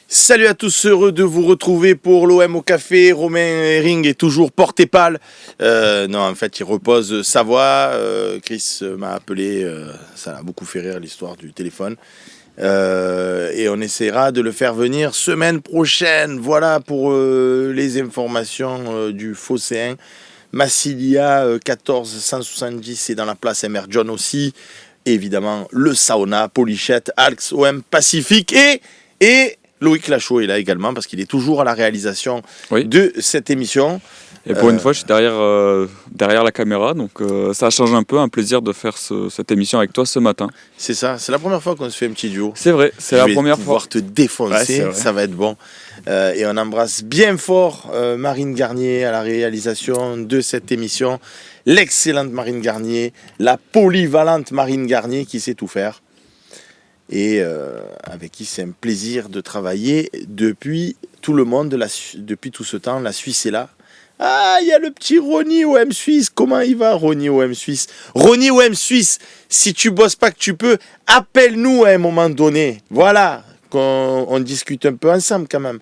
Salut à tous, heureux de vous retrouver pour l'OM au café. Romain Herring est toujours porte-épale. Non, en fait, il repose sa voix. Chris m'a appelé, ça a beaucoup fait rire l'histoire du téléphone. Et on essaiera de le faire venir semaine prochaine. Voilà pour les informations du Phocéen. Massilia 1470, c'est dans la place MR John aussi. Et évidemment, le sauna, Polichette, Alx, OM Pacifique et Loïc Lachaud est là également parce qu'il est toujours à la réalisation de cette émission. Et pour une fois, je suis derrière la caméra, donc ça change un peu, un plaisir de faire cette émission avec toi ce matin. C'est ça, c'est la première fois qu'on se fait un petit duo. C'est vrai, c'est la première fois. Je vais pouvoir te défoncer, ça va être bon. Et on embrasse bien fort Marine Garnier à la réalisation de cette émission. L'excellente Marine Garnier, la polyvalente Marine Garnier qui sait tout faire. Et avec qui c'est un plaisir de travailler depuis tout le monde, depuis tout ce temps. La Suisse est là. Ah, il y a le petit Ronnie OM Suisse. Comment il va, Ronnie OM Suisse? Ronnie OM Suisse, si tu bosses pas que tu peux, appelle-nous à un moment donné. Voilà, qu'on discute un peu ensemble quand même.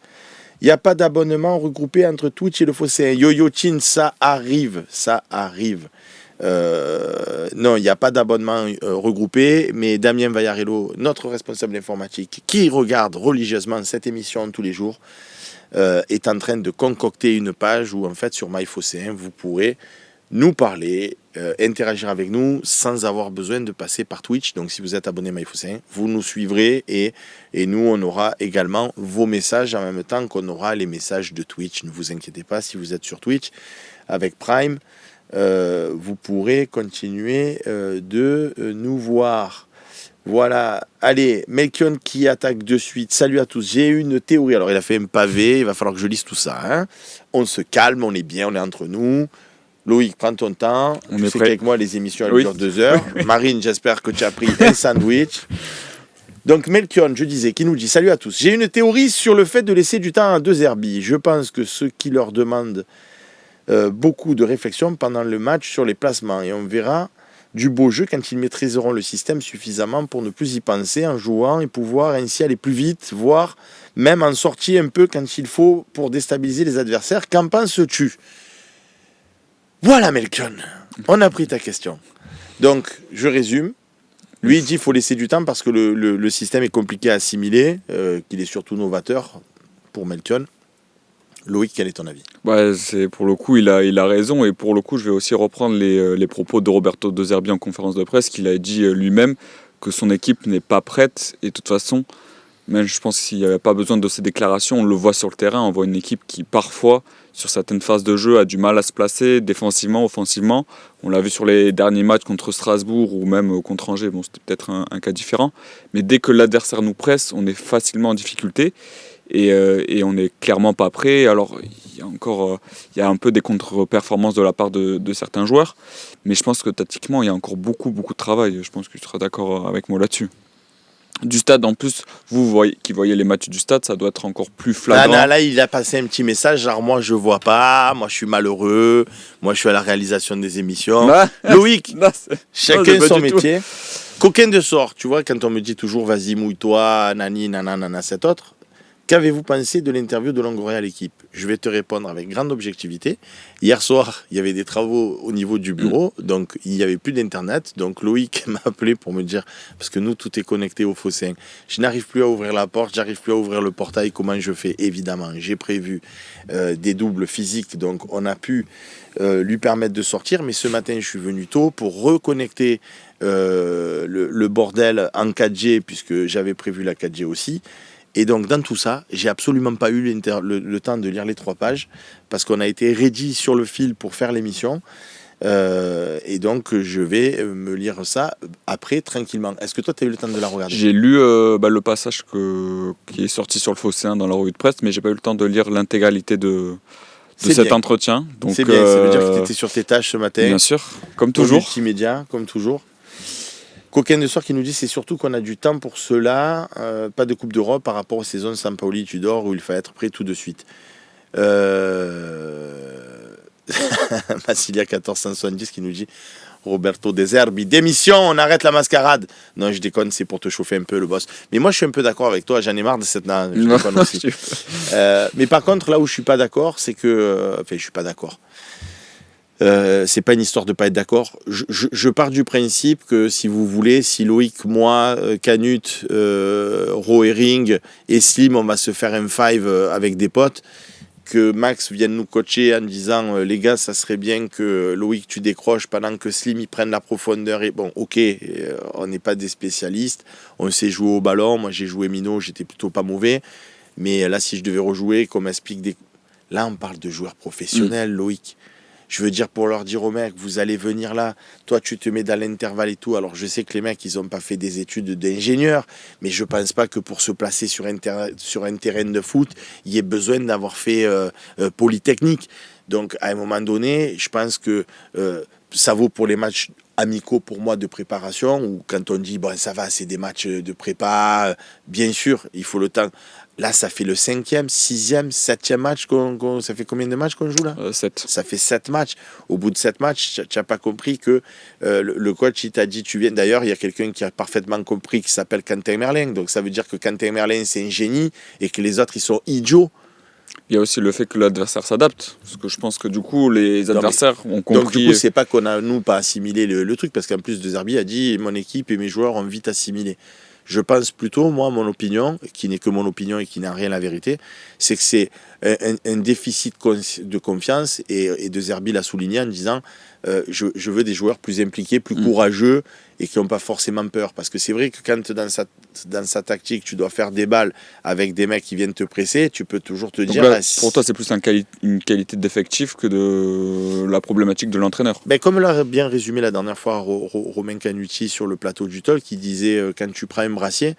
Il n'y a pas d'abonnement regroupé entre Twitch et le Phocéen. Yo-Yo Chin, ça arrive, ça arrive. Non, il n'y a pas d'abonnement regroupé, mais Damien Vaillarello, notre responsable informatique, qui regarde religieusement cette émission tous les jours, est en train de concocter une page où, en fait, sur MyPhocéen, vous pourrez nous parler, interagir avec nous sans avoir besoin de passer par Twitch. Donc, si vous êtes abonné à MyPhocéen, vous nous suivrez et nous, on aura également vos messages en même temps qu'on aura les messages de Twitch. Ne vous inquiétez pas, si vous êtes sur Twitch avec Prime, vous pourrez continuer de nous voir. Voilà, allez, Melchion qui attaque de suite. Salut à tous, j'ai une théorie. Alors il a fait un pavé, il va falloir que je lise tout ça, hein. On se calme, on est bien, on est entre nous. Loïc, prends ton temps. On tu est sais prêt. qu'avec moi les émissions elles durent 2 heures. Marine, j'espère que tu as pris un sandwich. Donc Melchion, je disais, qui nous dit: salut à tous, j'ai une théorie sur le fait de laisser du temps à 2 herbies. Je pense que ceux qui leur demandent beaucoup de réflexion pendant le match sur les placements, et on verra du beau jeu quand ils maîtriseront le système suffisamment pour ne plus y penser en jouant et pouvoir ainsi aller plus vite, voire même en sortir un peu quand il faut pour déstabiliser les adversaires. Qu'en penses-tu? Voilà, Melchion, on a pris ta question. Donc, je résume. Lui, il dit qu'il faut laisser du temps parce que le système est compliqué à assimiler, qu'il est surtout novateur pour Melchion. Loïc, quel est ton avis? Pour le coup, il a raison, et pour le coup, je vais aussi reprendre les propos de Roberto De Zerbi en conférence de presse, qu'il a dit lui-même que son équipe n'est pas prête, et de toute façon, même je pense qu'il n'y avait pas besoin de ces déclarations. On le voit sur le terrain, on voit une équipe qui parfois, sur certaines phases de jeu, a du mal à se placer défensivement, offensivement. On l'a vu sur les derniers matchs contre Strasbourg ou même contre Angers, bon, c'était peut-être un cas différent, mais dès que l'adversaire nous presse, on est facilement en difficulté. Et on n'est clairement pas prêt. Alors, il y a un peu des contre-performances de la part de certains joueurs, mais je pense que tactiquement, il y a encore beaucoup de travail. Je pense que tu seras d'accord avec moi là-dessus. Du stade, en plus, qui voyez les matchs du stade, ça doit être encore plus flagrant. Là, il a passé un petit message, genre moi je vois pas, moi je suis malheureux, moi je suis à la réalisation des émissions. Loïc, chacun son métier. Coquin de sort, tu vois, quand on me dit toujours vas-y mouille-toi, nani, nanana, cet autre. Qu'avez-vous pensé de l'interview de Longoria à l'équipe? Je vais te répondre avec grande objectivité. Hier soir, il y avait des travaux au niveau du bureau, donc il n'y avait plus d'internet. Donc Loïc m'a appelé pour me dire, parce que nous, tout est connecté au Phocéen. Je n'arrive plus à ouvrir la porte, j'arrive plus à ouvrir le portail. Comment je fais? Évidemment, j'ai prévu des doubles physiques, donc on a pu lui permettre de sortir. Mais ce matin, je suis venu tôt pour reconnecter le bordel en 4G, puisque j'avais prévu la 4G aussi. Et donc, dans tout ça, j'ai absolument pas eu le temps de lire les 3 pages parce qu'on a été ready sur le fil pour faire l'émission. Et donc, je vais me lire ça après, tranquillement. Est-ce que toi, tu as eu le temps de la regarder? J'ai lu le passage qui est sorti sur le Phocéen dans la revue de presse, mais j'ai pas eu le temps de lire l'intégralité de cet entretien. Donc, c'est bien, ça veut dire que tu étais sur tes tâches ce matin. Bien sûr, comme toujours. Multimédia, comme toujours. Coquin de soir qui nous dit c'est surtout qu'on a du temps pour cela, pas de Coupe d'Europe par rapport aux saisons de Sampaoli Tudor où il fallait être prêt tout de suite. Massilia 1470 qui nous dit Roberto De Zerbi, démission, on arrête la mascarade. Non, je déconne, c'est pour te chauffer un peu le boss. Mais moi, je suis un peu d'accord avec toi, j'en ai marre de cette... Non, je déconne aussi. Mais par contre, là où je suis pas d'accord, c'est que... Enfin, je suis pas d'accord. C'est pas une histoire de pas être d'accord. Je pars du principe que si vous voulez, si Loïc, moi, Canut, Rohering et Slim, on va se faire un five avec des potes, que Max vienne nous coacher en disant les gars, ça serait bien que Loïc tu décroches pendant que Slim il prenne la profondeur. Et bon, ok, on n'est pas des spécialistes, on sait jouer au ballon. Moi j'ai joué minot, j'étais plutôt pas mauvais. Mais là, si je devais rejouer, comme explique des. Là, on parle de joueurs professionnels, Loïc. Je veux dire, pour leur dire aux mecs, vous allez venir là, toi tu te mets dans l'intervalle et tout. Alors je sais que les mecs, ils n'ont pas fait des études d'ingénieur, mais je pense pas que pour se placer sur un terrain de foot, il y ait besoin d'avoir fait Polytechnique. Donc à un moment donné, je pense que ça vaut pour les matchs amicaux pour moi de préparation, ou quand on dit, bon ça va, c'est des matchs de prépa, bien sûr, il faut le temps. Là, ça fait le 5e, 6e, 7e match. Ça fait combien de matchs qu'on joue là 7. Ça fait 7 matchs. Au bout de 7 matchs, tu n'as pas compris que le coach, il t'a dit, tu viens. D'ailleurs, il y a quelqu'un qui a parfaitement compris qui s'appelle Quentin Merlin. Donc, ça veut dire que Quentin Merlin, c'est un génie et que les autres, ils sont idiots. Il y a aussi le fait que l'adversaire s'adapte. Parce que je pense que du coup, les adversaires ont compris. Donc, du coup, c'est pas qu'on a, nous, pas assimilé le truc. Parce qu'en plus, De Zerbi a dit, mon équipe et mes joueurs ont vite assimilé. Je pense plutôt, moi, mon opinion, qui n'est que mon opinion et qui n'a rien la vérité, c'est que c'est un déficit de confiance, et De Zerbi l'a souligné en disant je veux des joueurs plus impliqués, plus courageux et qui n'ont pas forcément peur. Parce que c'est vrai que quand dans sa tactique, tu dois faire des balles avec des mecs qui viennent te presser, tu peux toujours te dire... Là, pour toi, c'est plus une qualité d'effectif que de la problématique de l'entraîneur. Ben, comme l'a bien résumé la dernière fois Romain Canuti sur le plateau du Talk, qui disait quand tu prends un brassier,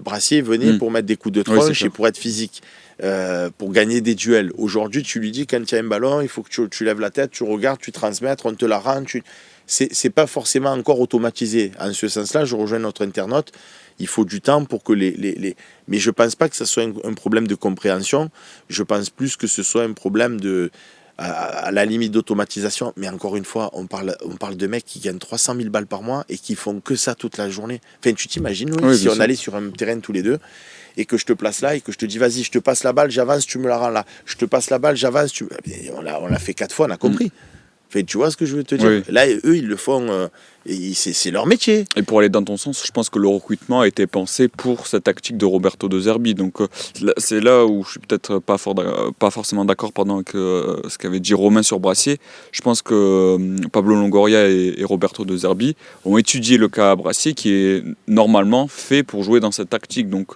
brassier venait pour mettre des coups de tronche et pour être physique. Pour gagner des duels. Aujourd'hui, tu lui dis quand tu as un ballon, il faut que tu lèves la tête, tu regardes, tu transmettes, on te la rend. C'est pas forcément encore automatisé. En ce sens-là, je rejoins notre internaute. Il faut du temps pour que Mais je pense pas que ce soit un problème de compréhension. Je pense plus que ce soit un problème à la limite d'automatisation. Mais encore une fois, on parle de mecs qui gagnent 300 000 balles par mois et qui font que ça toute la journée. Enfin, tu t'imagines, si on allait sur un terrain tous les deux et que je te place là et que je te dis vas-y, je te passe la balle, j'avance, tu me la rends là. Je te passe la balle, j'avance, on l'a fait 4 fois, on a compris. Enfin, tu vois ce que je veux te dire? Là, eux, ils le font, c'est leur métier. Et pour aller dans ton sens, je pense que le recrutement a été pensé pour cette tactique de Roberto De Zerbi. Donc c'est là où je suis peut-être pas forcément d'accord avec ce qu'avait dit Romain sur Brassier. Je pense que Pablo Longoria et Roberto De Zerbi ont étudié le cas à Brassier qui est normalement fait pour jouer dans cette tactique. Donc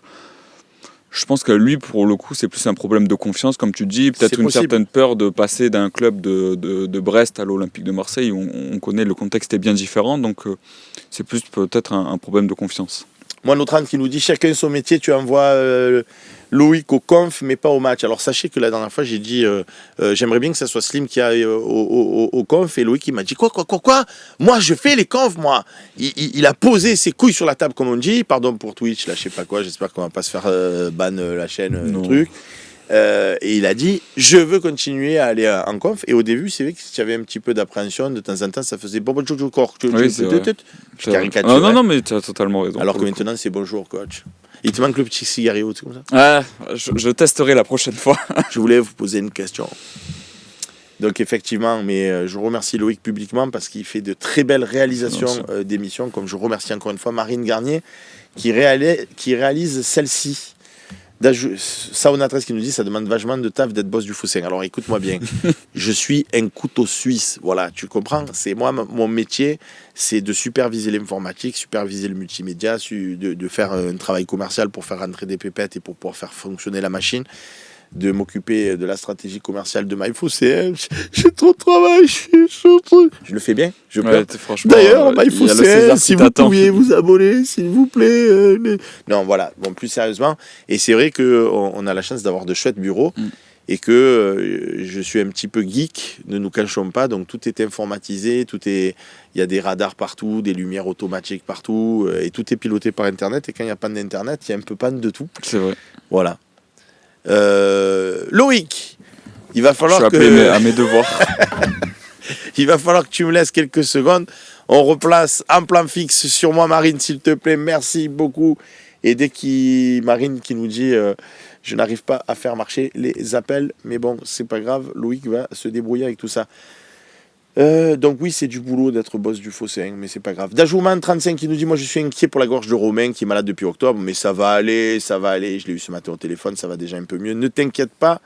je pense que lui, pour le coup, c'est plus un problème de confiance, comme tu dis, peut-être une certaine peur de passer d'un club de Brest à l'Olympique de Marseille. On connaît, le contexte est bien différent, donc c'est plus peut-être un problème de confiance. Moi, notre âne qui nous dit chacun son métier, tu envoies Loïc au conf, mais pas au match. Alors sachez que la dernière fois, j'ai dit j'aimerais bien que ça soit Slim qui aille au conf, et Loïc il m'a dit quoi moi je fais les confs, moi. Il a posé ses couilles sur la table, comme on dit. Pardon pour Twitch, là je sais pas quoi, j'espère qu'on va pas se faire ban la chaîne, le truc. Et il a dit je veux continuer à aller en conf. Et au début, c'est vrai que si tu avais un petit peu d'appréhension, de temps en temps, ça faisait bon bonjour coach. Je caricature. Non, mais tu as totalement raison. Alors que maintenant, c'est bonjour coach. Il te manque le petit cigario, c'est comme ça? Je testerai la prochaine fois. Je voulais vous poser une question. Donc effectivement, mais je remercie Loïc publiquement parce qu'il fait de très belles réalisations d'émissions, comme je remercie encore une fois Marine Garnier qui réalise celle-ci. Sauna 13 qui nous dit ça demande vachement de taf d'être boss du Foussin. Alors écoute-moi bien, je suis un couteau suisse, voilà, tu comprends? C'est moi, mon métier, c'est de superviser l'informatique, superviser le multimédia, de faire un travail commercial pour faire rentrer des pépettes et pour pouvoir faire fonctionner la machine, de m'occuper de la stratégie commerciale de MyFoussin. J'ai trop de travail, je le fais bien, je pleure. D'ailleurs, MyFoussin, si vous pouviez vous abonner, s'il vous plaît. Non, voilà, bon, plus sérieusement, et c'est vrai qu'on a la chance d'avoir de chouettes bureaux, et que je suis un petit peu geek, ne nous cachons pas, donc tout est informatisé, il y a des radars partout, des lumières automatiques partout, et tout est piloté par Internet, et quand il n'y a pas d'Internet, il y a un peu panne de tout. C'est vrai. Voilà. Loïc, Il va falloir je suis appelé à mes devoirs. Il va falloir que tu me laisses quelques secondes. On replace en plan fixe sur moi, Marine, s'il te plaît. Merci beaucoup. Et dès Marine qui nous dit je n'arrive pas à faire marcher les appels, mais bon, c'est pas grave. Loïc va se débrouiller avec tout ça. Donc oui, c'est du boulot d'être boss du Fossin, mais c'est pas grave. Dajouman 35 qui nous dit moi je suis inquiet pour la gorge de Romain qui est malade depuis octobre, mais ça va aller. Je l'ai eu ce matin au téléphone, ça va déjà un peu mieux. Ne t'inquiète pas.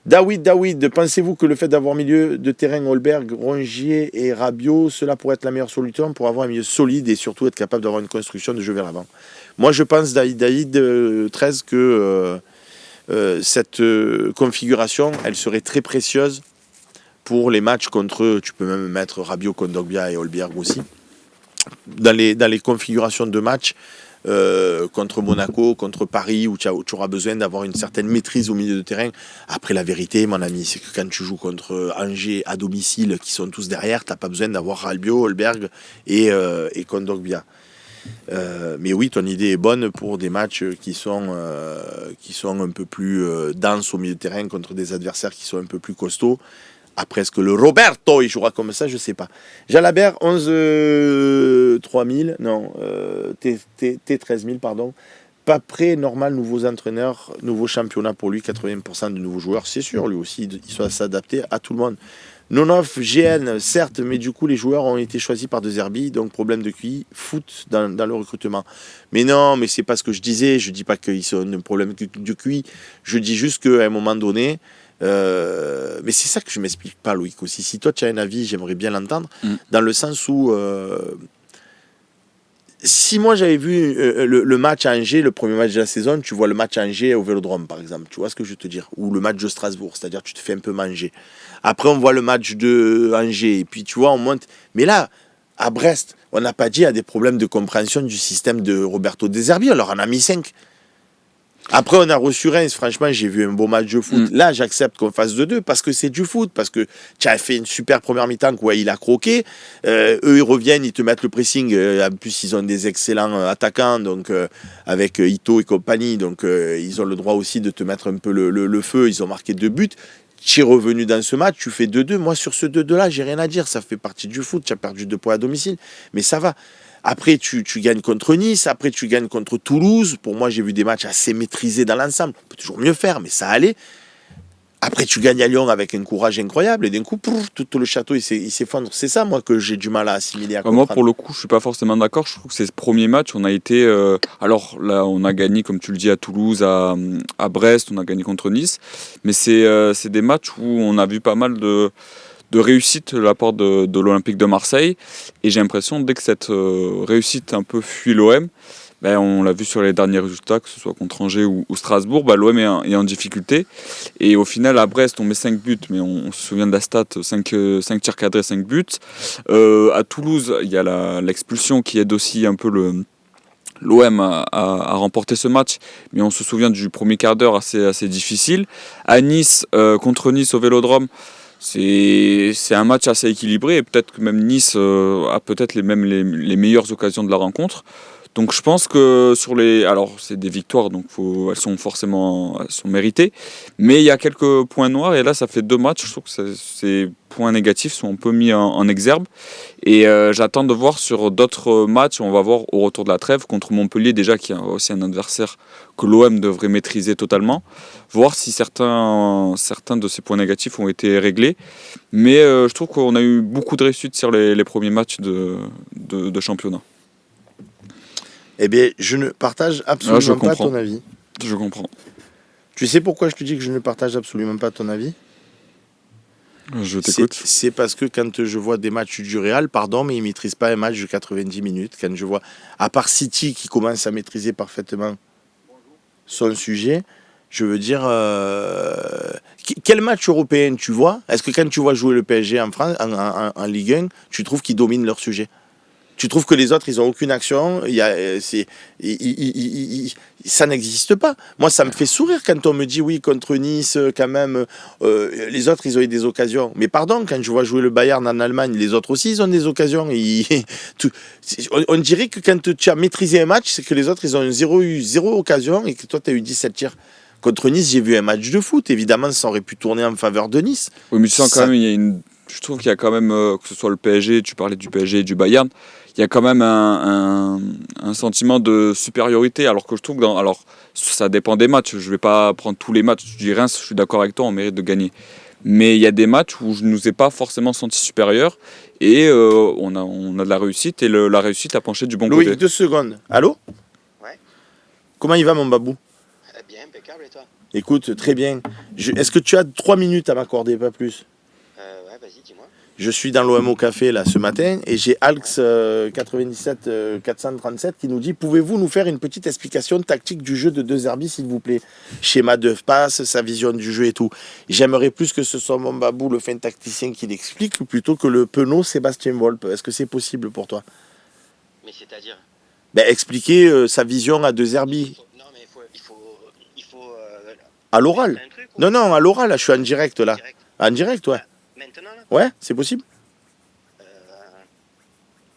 David, pensez-vous que le fait d'avoir milieu de terrain Holberg, Rongier et Rabiot, cela pourrait être la meilleure solution pour avoir un milieu solide et surtout être capable d'avoir une construction de jeu vers l'avant? Moi je pense, David 13, que cette configuration, elle serait très précieuse pour les matchs contre, tu peux même mettre Rabiot, Kondogbia et Holberg aussi, dans les configurations de matchs contre Monaco, contre Paris, où tu auras besoin d'avoir une certaine maîtrise au milieu de terrain. Après, la vérité, mon ami, c'est que quand tu joues contre Angers à domicile, qui sont tous derrière, tu n'as pas besoin d'avoir Rabiot, Holberg et Kondogbia. Mais oui, ton idée est bonne pour des matchs qui sont un peu plus denses au milieu de terrain contre des adversaires qui sont un peu plus costauds. Après, est-ce que le Roberto il jouera comme ça? Je ne sais pas. Jalabert, 3000, non, T13000, pardon. Pas prêt, normal, nouveaux entraîneurs, nouveau championnat pour lui, 80% de nouveaux joueurs. C'est sûr, lui aussi, il doit s'adapter à tout le monde. Non-off, GN, certes, mais du coup, les joueurs ont été choisis par De Zerbi, donc problème de QI, foot dans le recrutement. Mais non, mais c'est pas ce que je disais. Je dis pas qu'ils sont un problème de QI. Je dis juste qu'à un moment donné, mais c'est ça que je m'explique pas, Loïc, aussi. Si toi tu as un avis, j'aimerais bien l'entendre, dans le sens où si moi j'avais vu le match à Angers, le premier match de la saison, tu vois le match à Angers au Vélodrome par exemple, tu vois ce que je veux te dire, ou le match de Strasbourg, c'est-à-dire tu te fais un peu manger. Après on voit le match de Angers, et puis tu vois on monte, mais là à Brest, on n'a pas dit il y a des problèmes de compréhension du système de Roberto De Zerbi, alors on a mis 5. Après, on a reçu Reims. Franchement, j'ai vu un beau match de foot. Là, j'accepte qu'on fasse 2-2 parce que c'est du foot. Parce que tu as fait une super première mi-temps où il a croqué. Eux, ils reviennent, ils te mettent le pressing. En plus, ils ont des excellents attaquants, donc avec Ito et compagnie. Donc, ils ont le droit aussi de te mettre un peu le feu. Ils ont marqué 2 buts. Tu es revenu dans ce match, tu fais 2-2. Moi, sur ce 2-2-là, j'ai rien à dire. Ça fait partie du foot. Tu as perdu 2 points à domicile. Mais ça va. Après, tu gagnes contre Nice. Après, tu gagnes contre Toulouse. Pour moi, j'ai vu des matchs assez maîtrisés dans l'ensemble. On peut toujours mieux faire, mais ça allait. Après, tu gagnes à Lyon avec un courage incroyable. Et d'un coup, tout le château, il s'effondre. C'est ça, moi, que j'ai du mal à assimiler, à comprendre. Moi, pour le coup, je ne suis pas forcément d'accord. Je trouve que ces premiers matchs, on a été... alors là, on a gagné, comme tu le dis, à Toulouse, à Brest. On a gagné contre Nice. Mais c'est des matchs où on a vu pas mal de réussite de la part de l'Olympique de Marseille. Et j'ai l'impression, dès que cette réussite un peu fuit l'OM, on l'a vu sur les derniers résultats, que ce soit contre Angers ou Strasbourg, l'OM est en difficulté. Et au final, à Brest, on met 5 buts, mais on se souvient de la stat, 5 tirs cadrés, 5 buts. À Toulouse, il y a l'expulsion qui aide aussi un peu l'OM a remporté ce match, mais on se souvient du premier quart d'heure assez difficile. À Nice, contre Nice au Vélodrome, c'est un match assez équilibré et peut-être que même Nice a peut-être les meilleures occasions de la rencontre. Donc je pense que alors c'est des victoires, donc elles sont méritées, mais il y a quelques points noirs et là ça fait 2 matchs. Je trouve que ces points négatifs sont un peu mis en exergue et j'attends de voir sur d'autres matchs. On va voir au retour de la trêve contre Montpellier déjà, qui est aussi un adversaire que l'OM devrait maîtriser totalement, voir si certains de ces points négatifs ont été réglés. Mais je trouve qu'on a eu beaucoup de réussite sur les premiers matchs de championnat. Eh bien, je ne partage absolument pas ton avis. Je comprends. Tu sais pourquoi je te dis que je ne partage absolument pas ton avis ? Je t'écoute. C'est parce que quand je vois des matchs du Real, mais ils ne maîtrisent pas un match de 90 minutes. Quand je vois, à part City qui commence à maîtriser parfaitement son sujet, je veux dire, quel match européen tu vois ? Est-ce que quand tu vois jouer le PSG en France, en Ligue 1, tu trouves qu'ils dominent leur sujet ? Tu trouves que les autres, ils n'ont aucune action, ça n'existe pas. Moi, ça me fait sourire quand on me dit, oui, contre Nice, quand même, les autres, ils ont eu des occasions. Mais pardon, quand je vois jouer le Bayern en Allemagne, les autres aussi, ils ont des occasions. On dirait que quand tu as maîtrisé un match, c'est que les autres, ils ont eu zéro occasion et que toi, tu as eu 17 tirs. Contre Nice, j'ai vu un match de foot. Évidemment, ça aurait pu tourner en faveur de Nice. Oui, mais tu sens quand même, je trouve qu'il y a quand même, que ce soit le PSG, tu parlais du PSG et du Bayern, il y a quand même un sentiment de supériorité. Alors que je trouve que alors, ça dépend des matchs. Je ne vais pas prendre tous les matchs. Je dis Reims, je suis d'accord avec toi, on mérite de gagner. Mais il y a des matchs où je ne nous ai pas forcément senti supérieurs et on a de la réussite et la réussite a penché du bon Loïc, côté. 2 secondes. Allô? Ouais. Comment il va, mon babou? Bien, impeccable, et toi? Écoute, très bien. Est-ce que tu as 3 minutes à m'accorder, pas plus? Ouais, vas-y, dis-moi. Je suis dans l'OM au café là ce matin et j'ai Alx 97 437 qui nous dit: pouvez-vous nous faire une petite explication tactique du jeu de De Zerbi, s'il vous plaît? Schéma de passe, sa vision du jeu et tout. J'aimerais plus que ce soit mon babou, le fin tacticien, qui l'explique plutôt que le penaud Sébastien Volpe. Est-ce que c'est possible pour toi? Mais c'est-à-dire? Expliquer sa vision à De Zerbi. Non, mais il faut À l'oral. un truc, Non, non, à l'oral, là, je suis en direct là. direct. En direct, ouais. Maintenant, là? Ouais, c'est possible?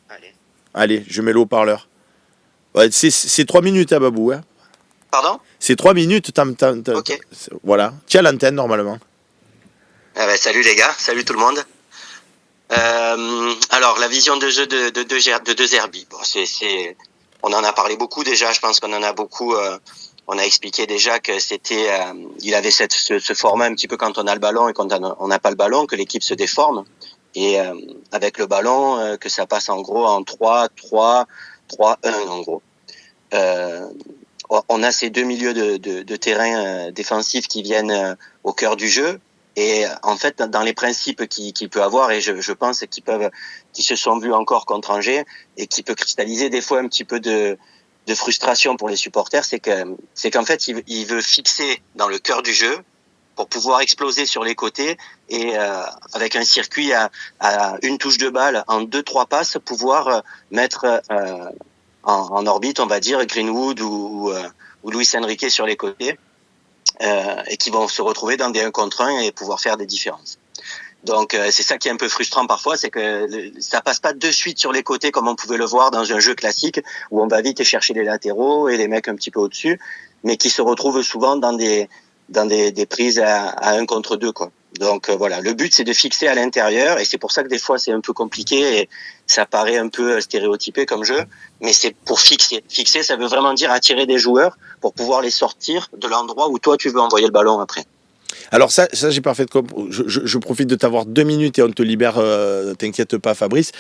Allez. Allez, je mets le haut-parleur. Ouais, c'est 3 minutes, hein, babou, hein. Pardon? C'est 3 minutes, Ok. Voilà. Tiens l'antenne normalement. Salut les gars, salut tout le monde. Alors, la vision de jeu de De Zerbi. Bon, on en a parlé beaucoup déjà, je pense qu'on en a beaucoup... on a expliqué déjà que c'était... il avait ce format un petit peu quand on a le ballon et quand on n'a pas le ballon, que l'équipe se déforme. Et avec le ballon, que ça passe en gros en 3-3-3-1 en gros. On a ces deux milieux de terrain défensifs qui viennent au cœur du jeu. Et en fait, dans les principes qu'il peut avoir, et je pense qui se sont vus encore contre Angers, et qui peut cristalliser des fois un petit peu de frustration pour les supporters, c'est qu'en fait, il veut fixer dans le cœur du jeu pour pouvoir exploser sur les côtés et avec un circuit à une touche de balle en 2-3 passes, pouvoir mettre en orbite, on va dire, Greenwood ou Luis Enrique sur les côtés. Et qui vont se retrouver dans des 1 contre 1 et pouvoir faire des différences. Donc c'est ça qui est un peu frustrant parfois, c'est que ça passe pas de suite sur les côtés comme on pouvait le voir dans un jeu classique où on va vite chercher les latéraux et les mecs un petit peu au-dessus, mais qui se retrouvent souvent dans des prises à 1 contre 2 quoi. Donc voilà, le but c'est de fixer à l'intérieur et c'est pour ça que des fois c'est un peu compliqué et ça paraît un peu stéréotypé comme jeu, mais c'est pour fixer. Fixer, ça veut vraiment dire attirer des joueurs pour pouvoir les sortir de l'endroit où toi tu veux envoyer le ballon après. Alors ça j'ai parfait je profite de t'avoir 2 minutes et on te libère, t'inquiète pas Fabrice.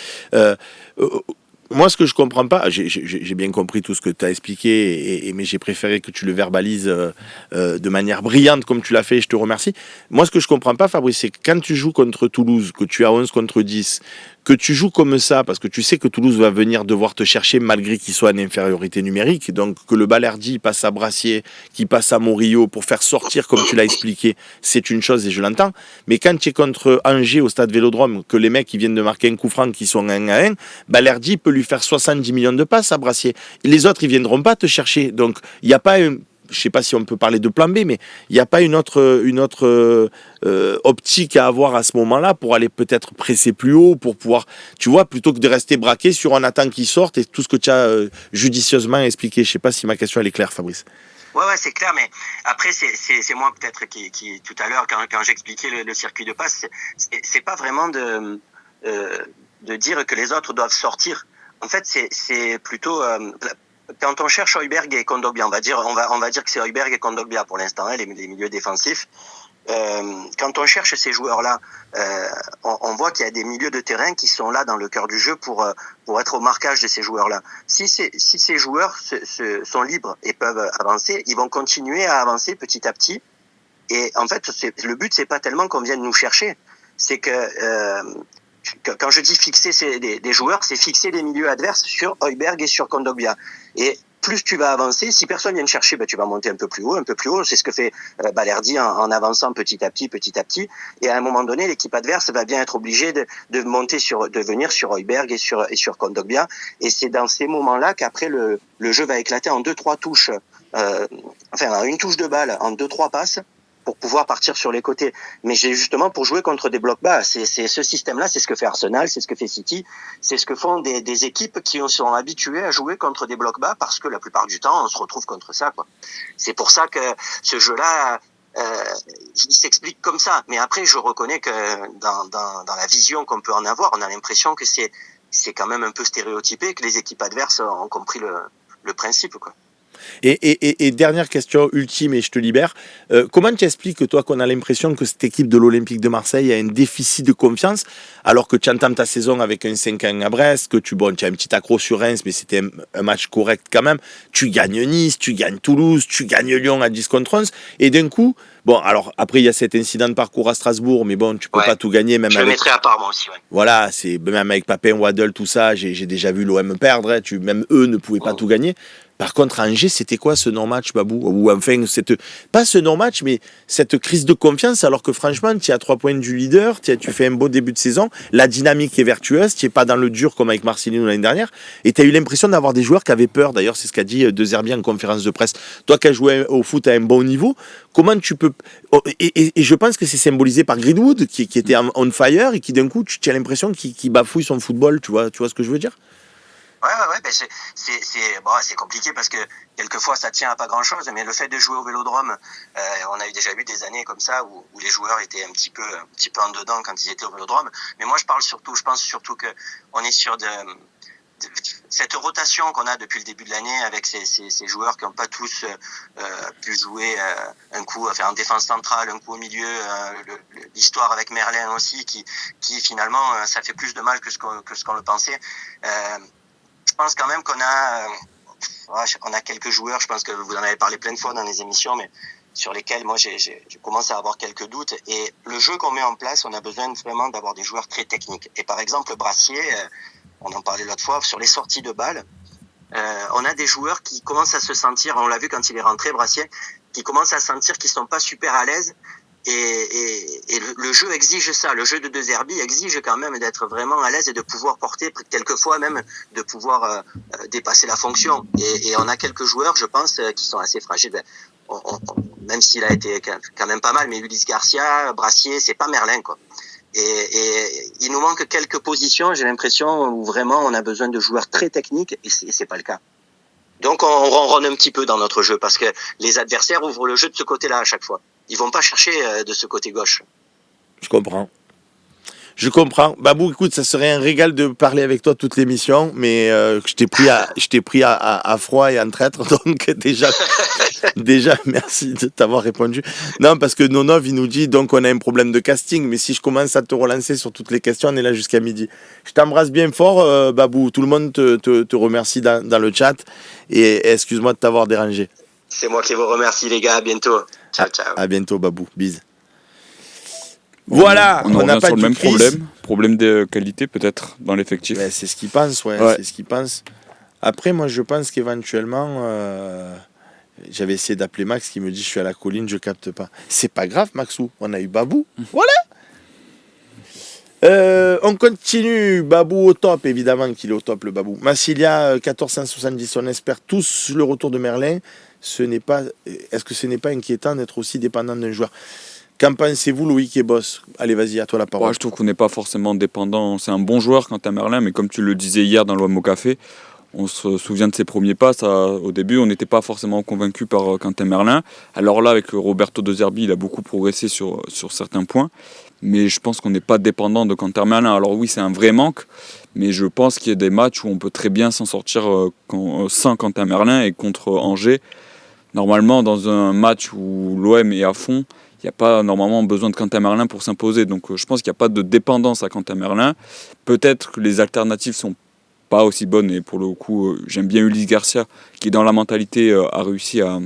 Moi, ce que je comprends pas, j'ai bien compris tout ce que tu as expliqué, mais j'ai préféré que tu le verbalises de manière brillante comme tu l'as fait, et je te remercie. Moi, ce que je comprends pas, Fabrice, c'est que quand tu joues contre Toulouse, que tu as 11 contre 10, que tu joues comme ça, parce que tu sais que Toulouse va venir devoir te chercher malgré qu'il soit en infériorité numérique, donc que le Balerdi passe à Brassier, qui passe à Morillo pour faire sortir, comme tu l'as expliqué, c'est une chose et je l'entends. Mais quand tu es contre Angers au stade Vélodrome, que les mecs qui viennent de marquer un coup franc qui sont 1-1, Balerdi peut lui faire 70 millions de passes à Brassier. Les autres, ils viendront pas te chercher. Donc, il n'y a pas un... Je ne sais pas si on peut parler de plan B, mais il n'y a pas une autre optique à avoir à ce moment-là pour aller peut-être presser plus haut, pour pouvoir, tu vois, plutôt que de rester braqué sur un attaque qui sorte et tout ce que tu as judicieusement expliqué. Je ne sais pas si ma question elle est claire, Fabrice. Ouais, c'est clair, mais après, c'est moi peut-être qui tout à l'heure, quand j'expliquais le circuit de passe, c'est pas vraiment de dire que les autres doivent sortir. En fait, c'est plutôt... quand on cherche Højbjerg et Kondogbia, on va dire que c'est Højbjerg et Kondogbia pour l'instant, les milieux défensifs. Quand on cherche ces joueurs-là, on voit qu'il y a des milieux de terrain qui sont là dans le cœur du jeu pour être au marquage de ces joueurs-là. Si ces joueurs sont libres et peuvent avancer, ils vont continuer à avancer petit à petit. Et en fait, le but, c'est pas tellement qu'on vienne nous chercher, c'est que quand je dis fixer des joueurs, c'est fixer les milieux adverses sur Højbjerg et sur Kondogbia. Et plus tu vas avancer, si personne vient te chercher, tu vas monter un peu plus haut. C'est ce que fait Balerdi en avançant petit à petit. Et à un moment donné, l'équipe adverse va bien être obligée de venir sur Højbjerg et sur Kondogbia. Et c'est dans ces moments-là qu'après le jeu va éclater en 2-3 touches, en une touche de balle, en 2-3 passes. pour pouvoir partir sur les côtés. Mais j'ai justement pour jouer contre des blocs bas. C'est ce système-là, c'est ce que fait Arsenal, c'est ce que fait City, c'est ce que font des équipes qui sont habituées à jouer contre des blocs bas parce que la plupart du temps, on se retrouve contre ça, quoi. C'est pour ça que ce jeu-là, il s'explique comme ça. Mais après, je reconnais que dans la vision qu'on peut en avoir, on a l'impression que c'est quand même un peu stéréotypé, que les équipes adverses ont compris le principe, quoi. Et dernière question ultime, et je te libère. Comment tu expliques, toi, qu'on a l'impression que cette équipe de l'Olympique de Marseille a un déficit de confiance, alors que tu entames ta saison avec un 5-1 à Brest, que tu as un petit accro sur Reims, mais c'était un match correct quand même. Tu gagnes Nice, tu gagnes Toulouse, tu gagnes Lyon à 10 contre 11, et d'un coup, bon, alors après, il y a cet incident de parcours à Strasbourg, mais bon, tu peux pas tout gagner, même je le mettrai à part, moi aussi, ouais. Voilà, c'est même avec Papin, Waddle, tout ça, j'ai déjà vu l'OM perdre, hein, même eux ne pouvaient pas tout gagner. Par contre, à Angers, c'était quoi ce non-match, Babou? Ou enfin, pas ce non-match, mais cette crise de confiance, alors que franchement, tu es à 3 points du leader, tu fais un beau début de saison, la dynamique est vertueuse, tu n'es pas dans le dur comme avec Marcelino l'année dernière, et tu as eu l'impression d'avoir des joueurs qui avaient peur. D'ailleurs, c'est ce qu'a dit De Zerbi en conférence de presse. Toi qui as joué au foot à un bon niveau, comment tu peux... Et je pense que c'est symbolisé par Greenwood, qui était on fire, et qui d'un coup, tu as l'impression qu'il bafouille son football, tu vois ce que je veux dire? Ouais, ben c'est compliqué parce que quelquefois ça tient à pas grand chose, mais le fait de jouer au Vélodrome, on a déjà eu des années comme ça où les joueurs étaient un petit peu en dedans quand ils étaient au Vélodrome. Mais moi je pense surtout que on est sur de cette rotation qu'on a depuis le début de l'année avec ces joueurs qui n'ont pas tous pu jouer un coup en défense centrale, un coup au milieu, l'histoire avec Merlin aussi qui finalement ça fait plus de mal que ce qu'on le pensait. Je pense quand même qu'on a quelques joueurs, je pense que vous en avez parlé plein de fois dans les émissions, mais sur lesquels moi j'ai commencé à avoir quelques doutes. Et le jeu qu'on met en place, on a besoin vraiment d'avoir des joueurs très techniques. Et par exemple, Brassier, on en parlait l'autre fois, sur les sorties de balles, on a des joueurs qui commencent à se sentir, on l'a vu quand il est rentré, Brassier, qui commencent à sentir qu'ils sont pas super à l'aise. Et le jeu exige ça. Le jeu de De Zerbi exige quand même d'être vraiment à l'aise et de pouvoir porter, quelquefois même, de pouvoir dépasser la fonction. Et on a quelques joueurs, je pense, qui sont assez fragiles. Même s'il a été quand même pas mal, mais Ulysse Garcia, Brassier, c'est pas Merlin, quoi. Et il nous manque quelques positions, j'ai l'impression, où vraiment on a besoin de joueurs très techniques, et c'est pas le cas. Donc on ronronne un petit peu dans notre jeu, parce que les adversaires ouvrent le jeu de ce côté-là à chaque fois. Ils vont pas chercher de ce côté gauche. Je comprends. Babou, écoute, ça serait un régal de parler avec toi toute l'émission, mais je t'ai pris à froid et en traître, donc déjà, merci de t'avoir répondu. Non, parce que Nonov, il nous dit, donc on a un problème de casting, mais si je commence à te relancer sur toutes les questions, on est là jusqu'à midi. Je t'embrasse bien fort, Babou. Tout le monde te remercie dans le chat, et excuse-moi de t'avoir dérangé. C'est moi qui vous remercie, les gars. À bientôt. Ciao. À bientôt, Babou. Bise. Voilà, on n'a pas sur le même problème de qualité peut-être dans l'effectif. Ben, c'est ce qu'ils pensent, c'est ce qu'ils pensent. Après, moi, je pense qu'éventuellement, j'avais essayé d'appeler Max qui me dit je suis à la colline, je capte pas. C'est pas grave, Maxou, on a eu Babou. Voilà. On continue, Babou au top, évidemment qu'il est au top, le Babou. Massilia 1470, on espère tous le retour de Merlin. Est-ce que ce n'est pas inquiétant d'être aussi dépendant d'un joueur? Qu'en pensez-vous, Loïc et Boss? Allez, vas-y, à toi la parole. Je trouve qu'on n'est pas forcément dépendant. C'est un bon joueur quand t'as Merlin, mais comme tu le disais hier dans l'OM au Café, on se souvient de ses premiers pas. Au début, on n'était pas forcément convaincu par Quentin Merlin. Alors là, avec Roberto De Zerbi, il a beaucoup progressé sur certains points. Mais je pense qu'on n'est pas dépendant de Quentin Merlin. Alors oui, c'est un vrai manque, mais je pense qu'il y a des matchs où on peut très bien s'en sortir sans Quentin Merlin. Et contre Angers, normalement, dans un match où l'OM est à fond, il n'y a pas normalement besoin de Quentin Merlin pour s'imposer. Donc je pense qu'il n'y a pas de dépendance à Quentin Merlin. Peut-être que les alternatives sont pas aussi bonnes. Et pour le coup, j'aime bien Ulysse Garcia, qui dans la mentalité a réussi à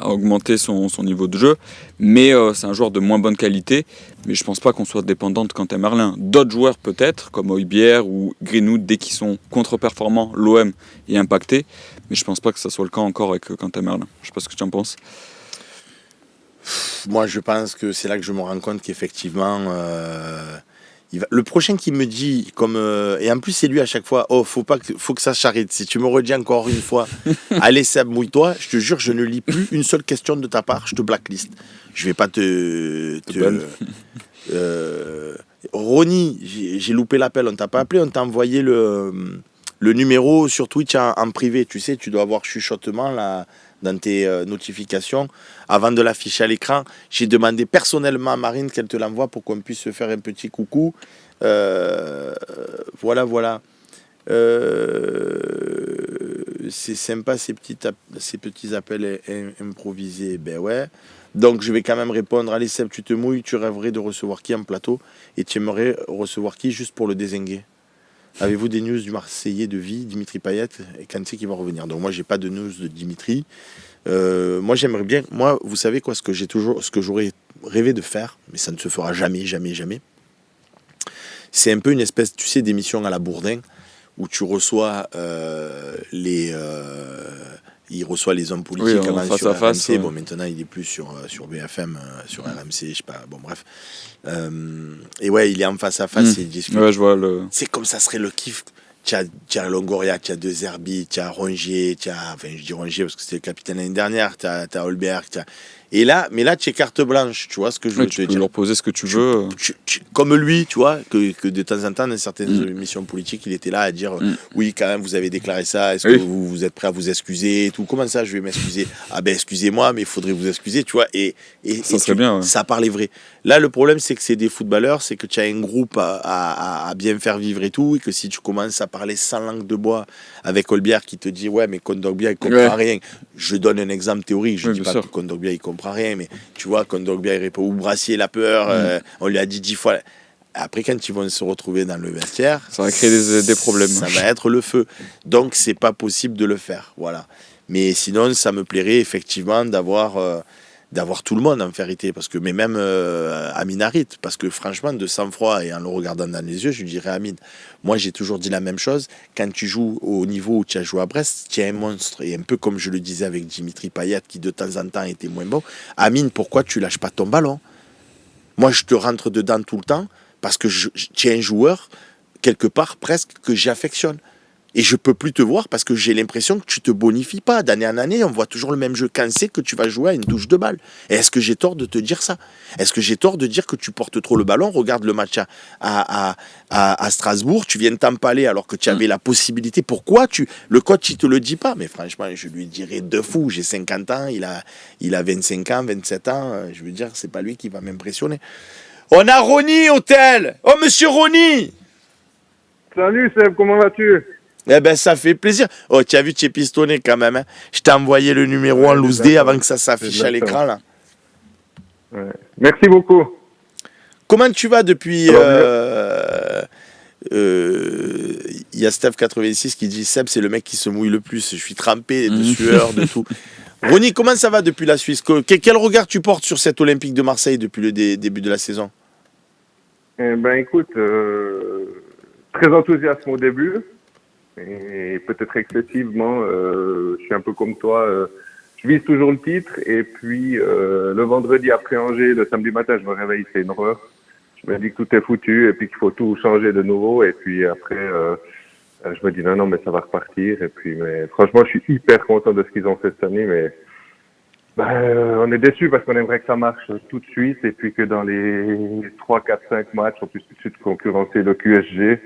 augmenter son niveau de jeu. Mais c'est un joueur de moins bonne qualité. Mais je ne pense pas qu'on soit dépendant de Quentin Merlin. D'autres joueurs peut-être, comme Højbjerg ou Greenwood, dès qu'ils sont contre-performants, l'OM est impacté. Mais je ne pense pas que ça soit le cas encore avec Quentin Merlin. Je ne sais pas ce que tu en penses. Moi, je pense que c'est là que je me rends compte qu'effectivement, Le prochain qui me dit, et en plus c'est lui à chaque fois, oh, faut que ça s'arrête. Si tu me redis encore une fois, allez Seb, mouille-toi, je te jure, je ne lis plus une seule question de ta part, je te blacklist. Je vais pas Ronnie, j'ai loupé l'appel, on t'a pas appelé, on t'a envoyé le numéro sur Twitch en privé. Tu sais, tu dois avoir chuchotement là, dans tes notifications avant de l'afficher à l'écran. J'ai demandé personnellement à Marine qu'elle te l'envoie pour qu'on puisse se faire un petit coucou. Voilà. C'est sympa ces petits appels improvisés. Ben ouais. Donc je vais quand même répondre. Allez Seb, tu te mouilles, tu rêverais de recevoir qui en plateau et tu aimerais recevoir qui juste pour le dézinguer? Avez-vous des news du Marseillais de vie, Dimitri Payet, et quand c'est qu'il va revenir? Donc moi j'ai pas de news de Dimitri. Moi j'aimerais bien, vous savez quoi, ce que j'aurais rêvé de faire, mais ça ne se fera jamais. C'est un peu une espèce, tu sais, d'émission à la Bourdin où tu reçois il reçoit les hommes politiques avant face sur à RMC. face, ouais. Bon, maintenant il est plus sur BFM, sur RMC, je sais pas. Bon, bref. Et ouais, il est en face à face et il discute. Ouais, je vois C'est comme ça serait le kiff. Tu as Longoria, tu as De Zerbi, tu as Rongier, enfin je dis Rongier parce que c'était le capitaine l'année dernière, tu as Holberg, et là, tu es carte blanche, tu vois ce que je veux te tu peux dire. leur poser ce que tu veux. Comme lui, tu vois, que de temps en temps, dans certaines émissions politiques, il était là à dire oui, quand même, vous avez déclaré ça, est-ce que vous êtes prêt à vous excuser et tout. Comment ça, je vais m'excuser? Ah ben, excusez-moi, mais il faudrait vous excuser, tu vois. Et ça serait bien. Ouais. Ça parlait vrai. Là, le problème, c'est que c'est des footballeurs, c'est que tu as un groupe à bien faire vivre et tout, et que si tu commences à parler sans langue de bois avec Olbière qui te dit ouais, mais Kondogbia, il comprend rien. Je donne un exemple théorique, je dis pas que Kondogbia, il comprend rien, mais tu vois, Kondogbia, il répond ou Brassier, la peur, on lui a dit 10 fois. Après, quand ils vont se retrouver dans le vestiaire, ça va créer des problèmes. Ça va être le feu. Donc, c'est pas possible de le faire. Voilà. Mais sinon, ça me plairait effectivement d'avoir tout le monde en vérité. Parce que, mais même Amin Harit, parce que franchement, de sang-froid et en le regardant dans les yeux, je lui dirais Amin, moi j'ai toujours dit la même chose. Quand tu joues au niveau où tu as joué à Brest, tu es un monstre. Et un peu comme je le disais avec Dimitri Payet, qui de temps en temps était moins bon. Amin, pourquoi tu lâches pas ton ballon? Moi, je te rentre dedans tout le temps. Parce que tu es un joueur, quelque part, presque, que j'affectionne. Et je peux plus te voir parce que j'ai l'impression que tu te bonifies pas. D'année en année, on voit toujours le même jeu. Quand c'est que tu vas jouer à une touche de balle? Et est-ce que j'ai tort de te dire ça? Est-ce que j'ai tort de dire que tu portes trop le ballon? Regarde le match à Strasbourg, tu viens de t'empaler alors que tu avais la possibilité. Pourquoi le coach, il te le dit pas? Mais franchement, je lui dirais de fou. J'ai 50 ans, il a 25 ans, 27 ans. Je veux dire, c'est pas lui qui va m'impressionner. On a Ronnie au tel. Oh, monsieur Ronnie. Salut Seb, comment vas-tu? Eh ben, ça fait plaisir. Oh, tu as vu, tu es pistonné quand même. Hein. Je t'ai envoyé le numéro en loose day avant que ça s'affiche à l'écran, là. Ouais. Merci beaucoup. Comment tu vas depuis... Il y a Steph86 qui dit Seb, c'est le mec qui se mouille le plus. Je suis trempé de sueur, de tout. Ronnie, comment ça va depuis la Suisse? Quel regard tu portes sur cette Olympique de Marseille depuis le début de la saison? Ben écoute, très enthousiaste au début, et peut-être excessivement. Je suis un peu comme toi, je vise toujours le titre, et puis le vendredi après Angers, le samedi matin, je me réveille, c'est une horreur. Je me dis que tout est foutu, et puis qu'il faut tout changer de nouveau, et puis après... je me dis non, mais ça va repartir. Et puis, mais franchement, je suis hyper content de ce qu'ils ont fait cette année. Mais on est déçus parce qu'on aimerait que ça marche tout de suite. Et puis que dans les 3, 4, 5 matchs, on puisse tout de suite concurrencer le QSG.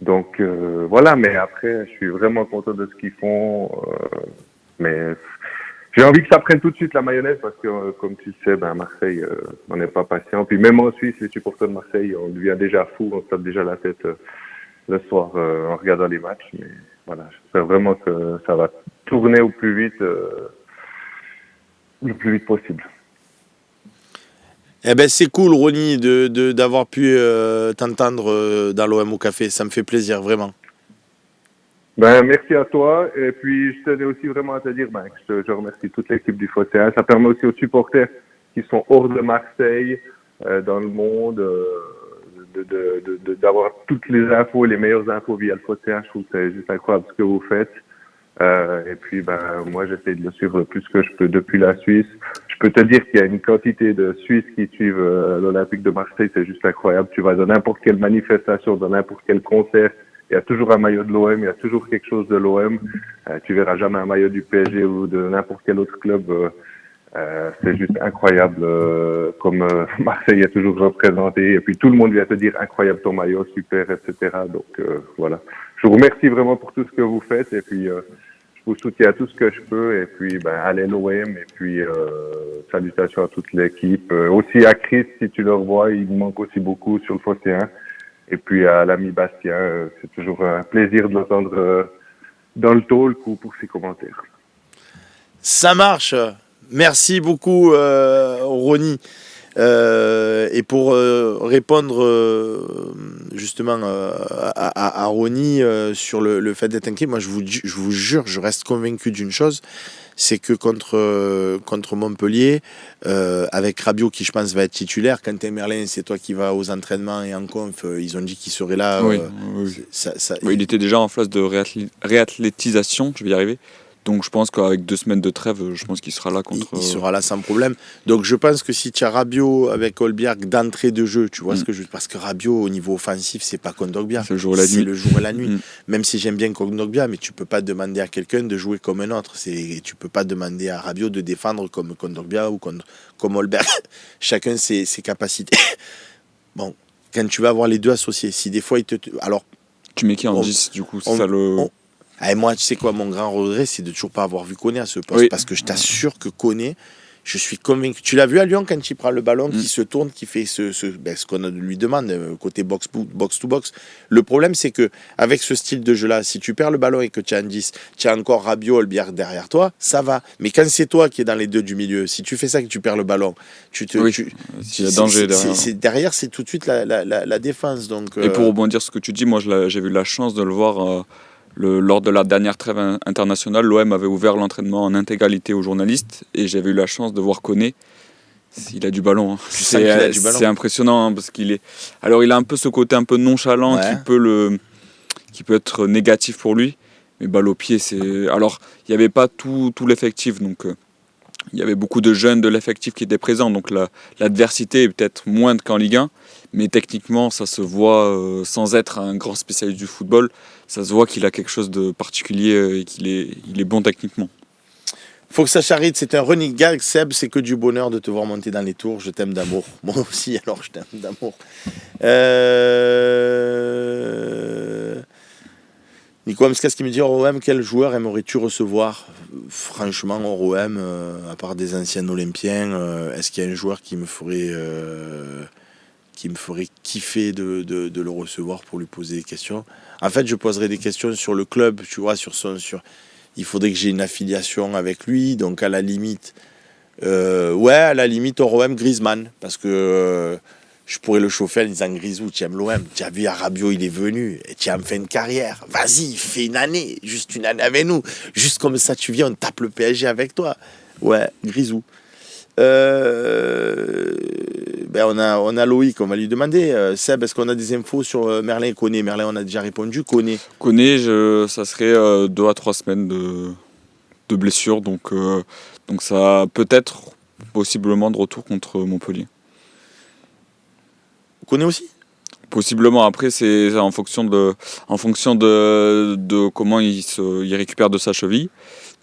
Donc voilà, mais après, je suis vraiment content de ce qu'ils font. Mais j'ai envie que ça prenne tout de suite la mayonnaise parce que, comme tu le sais, Marseille, on n'est pas patient. Puis même en Suisse, les supporters de Marseille, on devient déjà fou, on se tape déjà la tête le soir en regardant les matchs. Mais voilà, j'espère vraiment que ça va tourner au plus vite, le plus vite possible. Eh ben c'est cool, Ronnie, d'avoir pu t'entendre dans l'OM au café. Ça me fait plaisir, vraiment. Merci à toi. Et puis, je tenais aussi vraiment à te dire que je remercie toute l'équipe du Phocéen. Ça permet aussi aux supporters qui sont hors de Marseille, dans le monde, d'avoir toutes les infos, les meilleures infos via le Phocéen. Je trouve que c'est juste incroyable ce que vous faites. Et puis, moi, j'essaie de le suivre le plus que je peux depuis la Suisse. Je je peux te dire qu'il y a une quantité de Suisses qui suivent l'Olympique de Marseille, c'est juste incroyable. Tu vas dans n'importe quelle manifestation, dans n'importe quel concert, il y a toujours un maillot de l'OM, il y a toujours quelque chose de l'OM. Tu verras jamais un maillot du PSG ou de n'importe quel autre club. C'est juste incroyable comme Marseille est toujours représenté. Et puis tout le monde vient te dire incroyable ton maillot, super, etc. Donc voilà. Je vous remercie vraiment pour tout ce que vous faites. Et puis je vous soutiens tout ce que je peux. Et puis allez l'OM. Et puis salutations à toute l'équipe. Aussi à Chris, si tu le revois, il me manque aussi beaucoup sur le Phocéen. Et puis à l'ami Bastien, c'est toujours un plaisir de l'entendre dans le talk ou pour ses commentaires. Ça marche. Merci beaucoup, Ronny. Et pour répondre justement à Ronny sur le fait d'être inquiet, moi je vous jure, je reste convaincu d'une chose, c'est que contre Montpellier, avec Rabiot qui je pense va être titulaire, Quentin Merlin c'est toi qui vas aux entraînements et en conf, ils ont dit qu'il serait là. Oui. Oui, il était déjà en phase de réathlétisation, je vais y arriver. Donc je pense qu'avec 2 semaines de trêve, je pense qu'il sera là contre... Il sera là sans problème. Donc je pense que si tu as Rabiot avec Olbiak d'entrée de jeu, tu vois ce que je veux dire, parce que Rabiot au niveau offensif, c'est pas Kondogbia. C'est le jour et la nuit. C'est le jour et la nuit. Même si j'aime bien Kondogbia, mais tu peux pas demander à quelqu'un de jouer comme un autre. Tu peux pas demander à Rabiot de défendre comme Kondogbia ou comme Olberg. Chacun ses capacités. Bon, quand tu vas avoir les deux associés, si des fois alors tu mets qui en 10 du coup, c'est ça le... Et moi, tu sais quoi, mon grand regret, c'est de toujours pas avoir vu Koné à ce poste. Oui. Parce que je t'assure que Koné, je suis convaincu. Tu l'as vu à Lyon quand il prend le ballon, qui se tourne, qui fait ce qu'on lui demande, côté box to box. Le problème, c'est que avec ce style de jeu-là, si tu perds le ballon et que tu as un 10, tu as encore Rabiot, Olbiak derrière toi, ça va. Mais quand c'est toi qui es dans les deux du milieu, si tu fais ça et que tu perds le ballon, il y a danger derrière. Derrière, c'est tout de suite la défense. Donc, Et pour rebondir sur ce que tu dis, moi j'ai eu la chance de le voir... lors de la dernière trêve internationale, l'OM avait ouvert l'entraînement en intégralité aux journalistes et j'avais eu la chance de voir Koné. Il a du ballon. Hein. C'est impressionnant hein, parce qu'il est. Alors il a un peu ce côté un peu nonchalant qui peut être négatif pour lui, mais balle au pied, c'est. Alors il n'y avait pas tout l'effectif, donc il y avait beaucoup de jeunes de l'effectif qui étaient présents, donc l'adversité est peut-être moindre qu'en Ligue 1. Mais techniquement, ça se voit, sans être un grand spécialiste du football, ça se voit qu'il a quelque chose de particulier et qu'il est bon techniquement. Faut que ça charite, c'est un running gag. Seb, c'est que du bonheur de te voir monter dans les tours. Je t'aime d'amour. Moi aussi, alors je t'aime d'amour. Nico Amskas qui me dit hors OM, quel joueur aimerais-tu recevoir? Franchement, hors OM, à part des anciens Olympiens, est-ce qu'il y a un joueur qui me ferait kiffer de le recevoir pour lui poser des questions? En fait, je poserais des questions sur le club, tu vois, il faudrait que j'ai une affiliation avec lui, donc à la limite, hors OM, Griezmann, parce que je pourrais le chauffer en disant Grisou, tu aimes l'OM, tu as vu Rabiot, il est venu, et tu as fait une carrière, vas-y, fais une année, juste une année avec nous, juste comme ça tu viens, on tape le PSG avec toi. Ouais, Grisou. On a Loïc, on va lui demander. Seb, est-ce qu'on a des infos sur Merlin et Koné? Merlin, on a déjà répondu. Koné, ça serait 2 à 3 semaines de blessure, donc ça peut être possiblement de retour contre Montpellier. Koné aussi? Possiblement. Après, c'est en fonction de comment il récupère de sa cheville.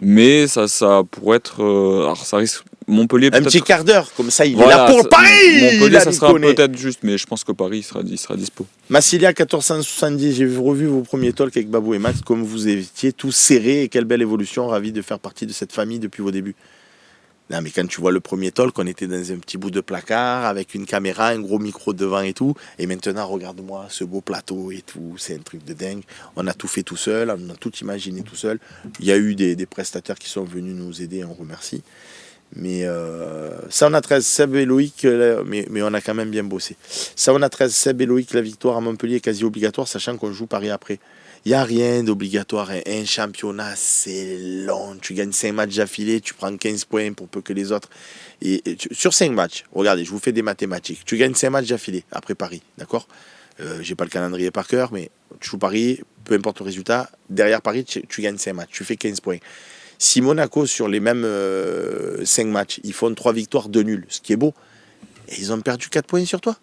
Mais ça pourrait être... alors ça risque... Montpellier peut-être... Un petit quart d'heure, comme ça il est là pour Paris. Montpellier, ça sera peut-être juste, mais je pense que Paris il sera dispo. Massilia 1470, j'ai revu vos premiers talks avec Babou et Max, comme vous étiez tous serrés, et quelle belle évolution, ravi de faire partie de cette famille depuis vos débuts. Non, mais quand tu vois le premier talk, on était dans un petit bout de placard avec une caméra, un gros micro devant et tout. Et maintenant, regarde-moi ce beau plateau et tout. C'est un truc de dingue. On a tout fait tout seul, on a tout imaginé tout seul. Il y a eu des prestataires qui sont venus nous aider, on remercie. Mais ça, on a 13 Seb et Loïc, mais on a quand même bien bossé. Ça, on a 13 Seb et Loïc, la victoire à Montpellier est quasi obligatoire, sachant qu'on joue Paris après. Il n'y a rien d'obligatoire. Un championnat, c'est long. Tu gagnes 5 matchs d'affilée, tu prends 15 points pour peu que les autres. Sur 5 matchs, regardez, je vous fais des mathématiques. Tu gagnes 5 matchs d'affilée après Paris, d'accord? J'ai pas le calendrier par cœur, mais tu joues Paris, peu importe le résultat. Derrière Paris, tu gagnes 5 matchs, tu fais 15 points. Si Monaco, sur les mêmes 5 matchs, ils font 3 victoires, 2 nuls, ce qui est beau, et ils ont perdu 4 points sur toi.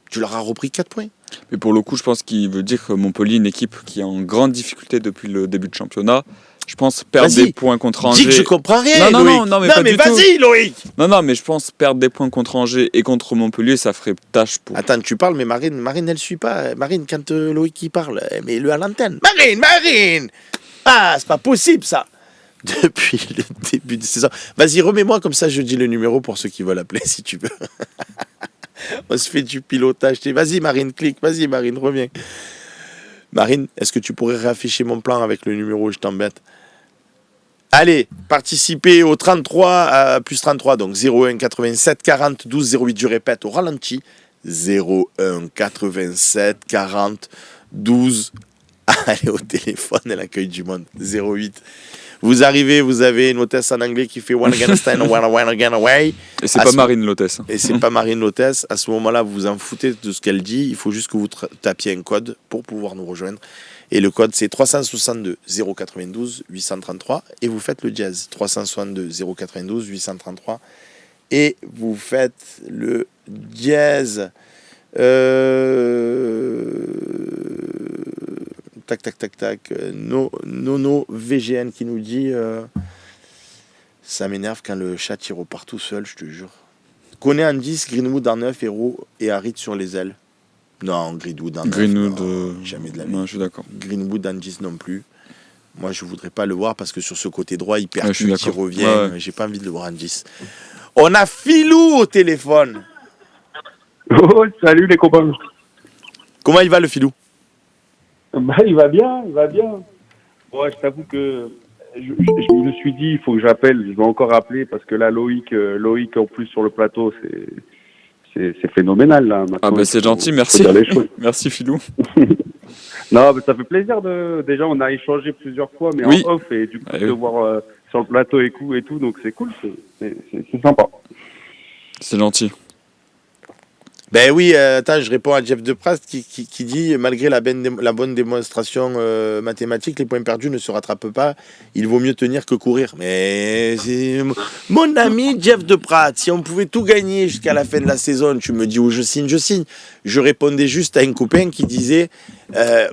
Tu leur as repris 4 points. Mais pour le coup, je pense qu'il veut dire que Montpellier, une équipe qui est en grande difficulté depuis le début de championnat, je pense perdre des points contre Angers. Dis que je comprends rien, non, Loïc. Non, mais pas du vas-y, tout. Loïc. Non, mais je pense perdre des points contre Angers et contre Montpellier, ça ferait tâche pour... Attends, tu parles, mais Marine, elle suit pas. Marine, quand Loïc il parle, mets-le à l'antenne. Marine. Ah, c'est pas possible, ça. Depuis le début de saison. Vas-y, remets-moi, comme ça, je dis le numéro pour ceux qui veulent appeler, si tu veux. On se fait du pilotage. Vas-y, Marine, clique. Vas-y, Marine, reviens. Marine, est-ce que tu pourrais réafficher mon plan avec le numéro, je t'embête? Allez, participez au 33, plus 33, donc 01 87 40 12 08, je répète, au ralenti, 01 87 40 12, allez au téléphone et l'accueil du monde, 08. Vous arrivez, vous avez une hôtesse en anglais qui fait one again stand, one again away. Et c'est pas Marine l'hôtesse. Et c'est pas Marine l'hôtesse. À ce moment-là, vous vous en foutez de ce qu'elle dit. Il faut juste que vous tapiez un code pour pouvoir nous rejoindre. Et le code, c'est 362 092 833. Et vous faites le jazz. 362 092 833. Et vous faites le jazz. Tac. Nono VGN qui nous dit ça m'énerve quand le chat il repart tout seul, je te jure. Connais en 10, Greenwood en 9, Héros et Harit sur les ailes. Non, Greenwood en 9. Jamais de la vie. Non, je suis d'accord. Greenwood en 10 non plus. Moi, je voudrais pas le voir parce que sur ce côté droit, il percute, il revient. Ouais. J'ai pas envie de le voir en 10. On a Philou au téléphone. Oh, salut les copains. Comment il va le Philou? Bah, il va bien. Bon, je t'avoue que je me suis dit, il faut que j'appelle. Je vais encore appeler parce que là, Loïc en plus sur le plateau, c'est phénoménal là. Ah bah c'est gentil, merci. Merci Philou. Non, mais ça fait plaisir déjà on a échangé plusieurs fois, mais oui. En off et du coup de voir sur le plateau et tout, donc c'est cool, c'est sympa. C'est gentil. Ben oui, attends, je réponds à Jeff Deprast qui dit malgré la bonne démonstration mathématique, les points perdus ne se rattrapent pas. Il vaut mieux tenir que courir. Mais c'est mon ami Jeff Deprast. Si on pouvait tout gagner jusqu'à la fin de la saison, tu me dis où je signe. Je répondais juste à un copain qui disait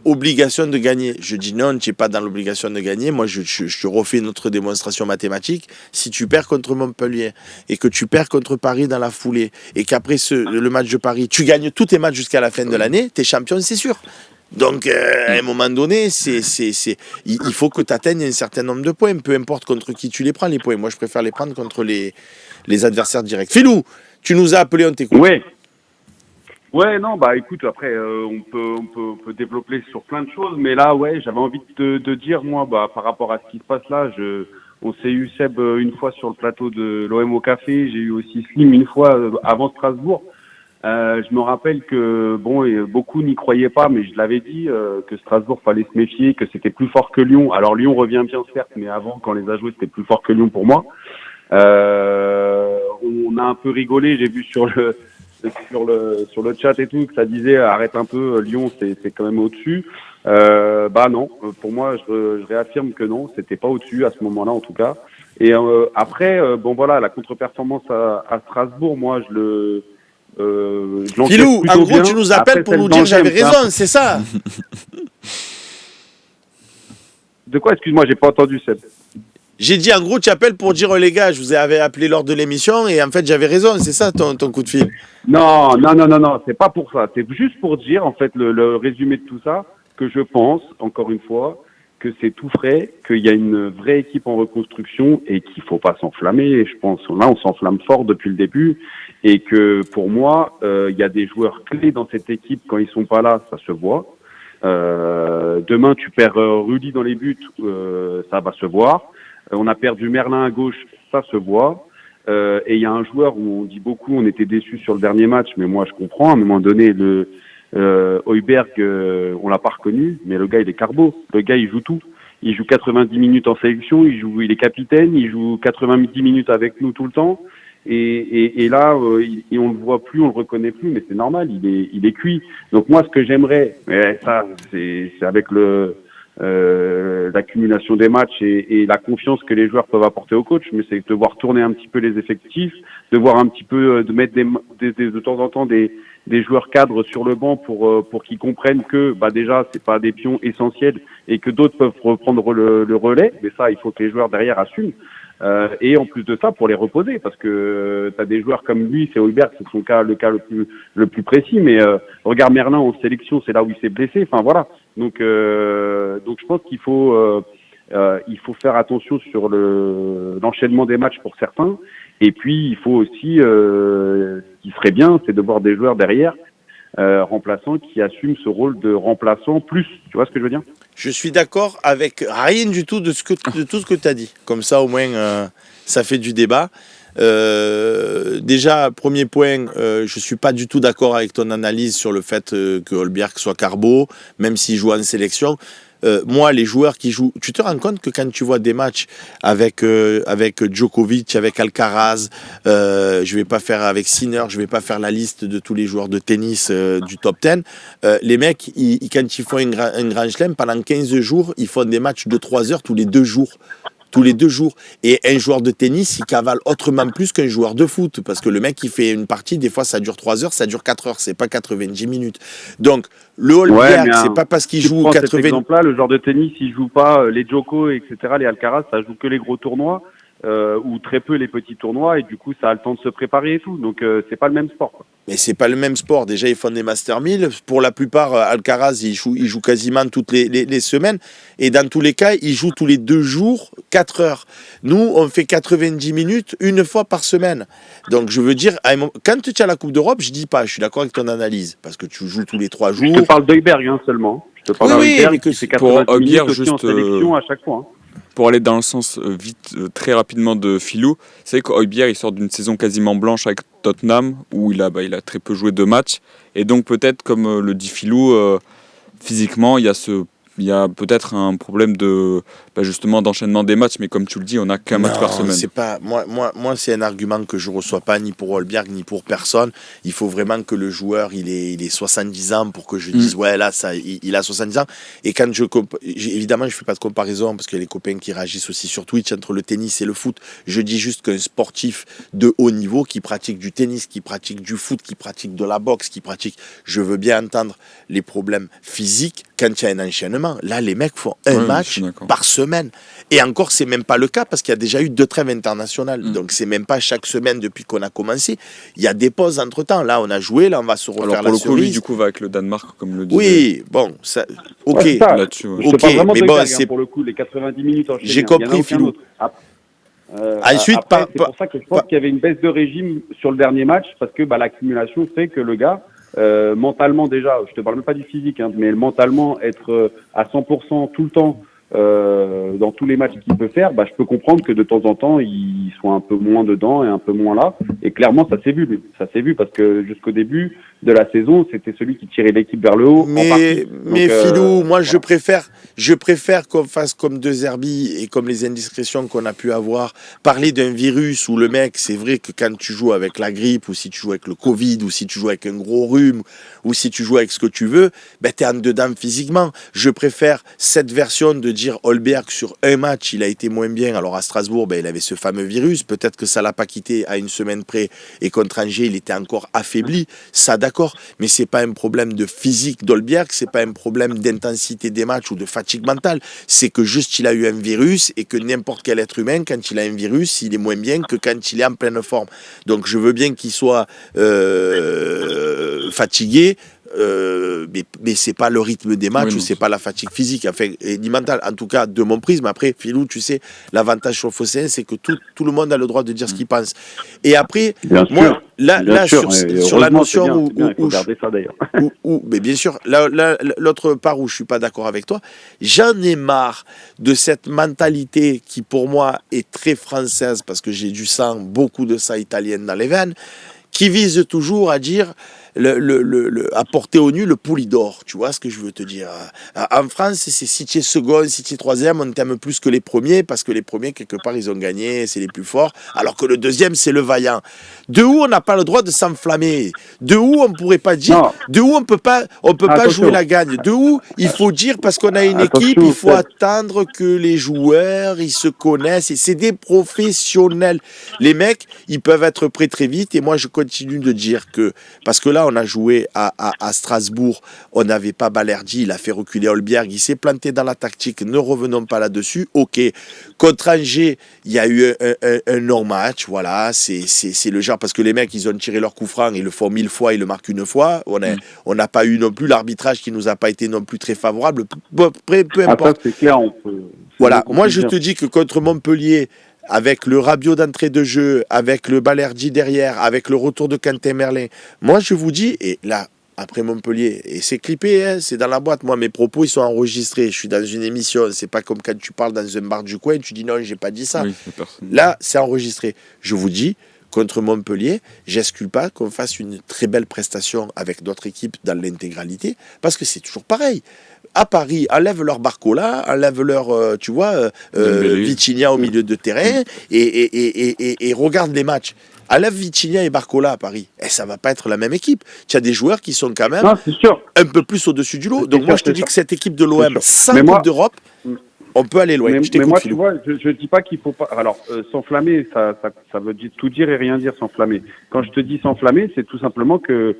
obligation de gagner. Je dis non, tu n'es pas dans l'obligation de gagner. Moi, je te refais une autre démonstration mathématique. Si tu perds contre Montpellier et que tu perds contre Paris dans la foulée et qu'après le match de Paris, tu gagnes tous tes matchs jusqu'à la fin de l'année, tu es champion, c'est sûr. Donc, à un moment donné, il faut que tu atteignes un certain nombre de points, peu importe contre qui tu les prends, les points. Moi, je préfère les prendre contre les adversaires directs. Philou, tu nous as appelé, on t'écoute. Ouais, non, bah écoute, après, on peut développer sur plein de choses, mais là, ouais, j'avais envie de dire, moi, bah, par rapport à ce qui se passe là, on s'est eu Seb une fois sur le plateau de l'OM au café, j'ai eu aussi Slim une fois avant Strasbourg. Je me rappelle que, bon, beaucoup n'y croyaient pas, mais je l'avais dit, que Strasbourg fallait se méfier, que c'était plus fort que Lyon. Alors Lyon revient bien, certes, mais avant, quand on les a joués, c'était plus fort que Lyon pour moi. On a un peu rigolé, j'ai vu sur le chat et tout, que ça disait arrête un peu, Lyon c'est quand même au-dessus. Bah non, pour moi je réaffirme que non, c'était pas au-dessus à ce moment-là en tout cas. Et après, bon voilà, la contre-performance à Strasbourg, moi je Philou, en gros tu nous appelles pour nous dire j'avais raison, c'est ça? De quoi? Excuse-moi, j'ai pas entendu Seb. J'ai dit, en gros, tu appelles pour dire, les gars, je vous avais appelé lors de l'émission et en fait, j'avais raison. C'est ça ton coup de fil? Non, c'est pas pour ça. C'est juste pour dire, en fait, le résumé de tout ça, que je pense, encore une fois, que c'est tout frais, qu'il y a une vraie équipe en reconstruction et qu'il faut pas s'enflammer. Et je pense, là, on s'enflamme fort depuis le début et que pour moi, il y a des joueurs clés dans cette équipe. Quand ils sont pas là, ça se voit. Demain, tu perds Rudy dans les buts, ça va se voir. On a perdu Merlin à gauche, ça se voit. Et il y a un joueur où on dit beaucoup, on était déçus sur le dernier match, mais moi je comprends. À un moment donné, Højbjerg, on l'a pas reconnu, mais le gars il est carbo. Le gars il joue tout. Il joue 90 minutes en sélection, il est capitaine, il joue 90 minutes avec nous tout le temps. Et là, on le voit plus, on le reconnaît plus, mais c'est normal, il est cuit. Donc moi, ce que j'aimerais, mais ça, c'est avec l'accumulation des matchs et la confiance que les joueurs peuvent apporter au coach, mais c'est de voir tourner un petit peu les effectifs, de voir un petit peu, de mettre de temps en temps des joueurs cadres sur le banc pour qu'ils comprennent que déjà c'est pas des pions essentiels et que d'autres peuvent reprendre le relais, mais ça il faut que les joueurs derrière assument. Et en plus de ça, pour les reposer, parce que tu as des joueurs comme lui, c'est Højbjerg, c'est le cas le plus précis, mais regarde Merlin en sélection, c'est là où il s'est blessé. Enfin voilà. Donc je pense qu'il faut faire attention sur l'enchaînement des matchs pour certains. Et puis il faut aussi, ce qui serait bien, c'est de voir des joueurs derrière remplaçants qui assument ce rôle de remplaçant plus. Tu vois ce que je veux dire? Je suis d'accord avec rien du tout de tout ce que tu as dit. Comme ça, au moins, ça fait du débat. Déjà, premier point, je suis pas du tout d'accord avec ton analyse sur le fait que Højbjerg soit carbo, même s'il joue en sélection. Moi, les joueurs qui jouent, tu te rends compte que quand tu vois des matchs avec Djokovic, avec Alcaraz, je vais pas faire avec Sinner, je vais pas faire la liste de tous les joueurs de tennis du top 10. Les mecs, quand ils font un grand chelem, pendant 15 jours, ils font des matchs de 3 heures tous les 2 jours. Tous les 2 jours. Et un joueur de tennis, il cavale autrement plus qu'un joueur de foot. Parce que le mec, il fait une partie, des fois, ça dure 3 heures, ça dure 4 heures. C'est pas 90 minutes. Donc, le Højbjerg, c'est pas parce qu'il joue 80... Cet exemple-là, le joueur de tennis, il joue pas les Djoko, etc., les Alcaraz, ça joue que les gros tournois, ou très peu les petits tournois, et du coup, ça a le temps de se préparer et tout. Donc, c'est pas le même sport, quoi. Mais c'est pas le même sport. Déjà, ils font des Master 1000. Pour la plupart, Alcaraz, il joue quasiment toutes les semaines. Et dans tous les cas, il joue tous les 2 jours, 4 heures. Nous, on fait 90 minutes une fois par semaine. Donc, je veux dire, quand tu as la Coupe d'Europe, je dis pas, je suis d'accord avec ton analyse. Parce que tu joues tous les 3 jours. Je te parle d'Højbjerg seulement. Je te parle d'Højbjerg qui fait 90 minutes aussi en sélection à chaque fois. Pour aller dans le sens très rapidement de Philou, c'est vrai qu'Højbjerg il sort d'une saison quasiment blanche avec Tottenham où il a très peu joué de matchs et donc peut-être comme le dit Philou, physiquement il y a peut-être un problème de justement d'enchaînement des matchs, mais comme tu le dis, on n'a qu'un match par semaine. C'est pas moi c'est un argument que je reçois pas ni pour Højbjerg ni pour personne. Il faut vraiment que le joueur il ait 70 ans pour que je dise ouais là ça il a 70 ans. Et quand évidemment je fais pas de comparaison parce qu'il y a les copains qui réagissent aussi sur Twitch entre le tennis et le foot. Je dis juste qu'un sportif de haut niveau qui pratique du tennis, qui pratique du foot, qui pratique de la boxe, je veux bien entendre les problèmes physiques quand il y a un enchaînement. Là les mecs font un match par semaine. Et encore, c'est même pas le cas parce qu'il y a déjà eu 2 trêves internationales. Donc, c'est même pas chaque semaine depuis qu'on a commencé. Il y a des pauses entre-temps. Là, on a joué, là, on va se refaire la cerise. Alors, pour le coup, lui, du coup, va avec le Danemark, comme le disait. Oui, bon, ça... Ok. Ouais, là-dessus, je te parle vraiment de c'est pour le coup, les 90 minutes enchaînées. J'ai compris, Philou. Ensuite, c'est pour ça que je pense qu'il y avait une baisse de régime sur le dernier match parce que l'accumulation fait que le gars, mentalement déjà, je te parle même pas du physique, mais mentalement, être à 100% tout le temps, dans tous les matchs qu'il peut faire, je peux comprendre que de temps en temps il soit un peu moins dedans et un peu moins là. Et clairement, ça s'est vu parce que jusqu'au début de la saison, c'était celui qui tirait l'équipe vers le haut. Mais Philou, moi je préfère qu'on fasse comme De Zerbi et comme les indiscrétions qu'on a pu avoir, parler d'un virus où le mec, c'est vrai que quand tu joues avec la grippe ou si tu joues avec le Covid ou si tu joues avec un gros rhume ou si tu joues avec ce que tu veux, t'es en dedans physiquement. Je préfère cette version de dire Højbjerg sur un match, il a été moins bien. Alors à Strasbourg, il avait ce fameux virus. Peut-être que ça l'a pas quitté à une semaine près et contre Angers, il était encore affaibli. Ça, d'accord. Mais c'est pas un problème de physique d'Højbjerg, c'est pas un problème d'intensité des matchs ou de fatigue mentale. C'est que juste il a eu un virus et que n'importe quel être humain, quand il a un virus, il est moins bien que quand il est en pleine forme. Donc je veux bien qu'il soit fatigué. Mais c'est pas le rythme des matchs ou c'est pas la fatigue physique ni mentale, en tout cas de mon prisme. Après Philou, tu sais, l'avantage sur Fosséen, c'est que tout le monde a le droit de dire ce qu'il pense. Et après moi là sur la notion mais bien sûr l'autre part où je suis pas d'accord avec toi, j'en ai marre de cette mentalité qui pour moi est très française parce que j'ai du sang, beaucoup de ça italienne dans les veines, qui vise toujours à dire apporter au nu le Poulidor. Tu vois ce que je veux te dire? En France, c'est si tu es second, si tu es troisième, on t'aime plus que les premiers parce que les premiers, quelque part, ils ont gagné, c'est les plus forts. Alors que le deuxième, c'est le vaillant. De où on n'a pas le droit de s'enflammer? De où on pourrait pas dire? Non. De où on peut pas jouer la gagne? De où il faut dire parce qu'on a une équipe, il faut attendre que les joueurs, ils se connaissent et c'est des professionnels. Les mecs, ils peuvent être prêts très vite et moi, je continue de dire que parce que là, on a joué à Strasbourg, on n'avait pas Balerdi, il a fait reculer Holberg, il s'est planté dans la tactique, ne revenons pas là-dessus. Ok, contre Angers, il y a eu un non-match, voilà, c'est le genre, parce que les mecs, ils ont tiré leur coup franc, ils le font 1000 fois, ils le marquent une fois, on n'a pas eu non plus l'arbitrage qui nous a pas été non plus très favorable, peu importe. Ça, c'est clair, Voilà, moi je te dis que contre Montpellier, avec le Rabiot d'entrée de jeu, avec le Balerdi derrière, avec le retour de Quentin Merlin, moi je vous dis, et là, après Montpellier, et c'est clippé, hein, c'est dans la boîte, moi mes propos ils sont enregistrés, je suis dans une émission, c'est pas comme quand tu parles dans un bar du coin, tu dis non, j'ai pas dit ça. Oui, là, c'est enregistré. Je vous dis, contre Montpellier, j'exclus pas qu'on fasse une très belle prestation avec d'autres équipes dans l'intégralité, parce que c'est toujours pareil. À Paris, enlève leur Barcola, enlève leur, Vitinha au milieu de terrain et regarde les matchs. Enlève Vitinha et Barcola à Paris. Et ça va pas être la même équipe. Tu as des joueurs qui sont quand même un peu plus au-dessus du lot. Donc moi, je te dis que cette équipe de l'OM, sans Coupe d'Europe, on peut aller loin. Mais moi, tu vois, je dis pas qu'il faut pas. Alors, s'enflammer, ça veut dire tout dire et rien dire, s'enflammer. Quand je te dis s'enflammer, c'est tout simplement que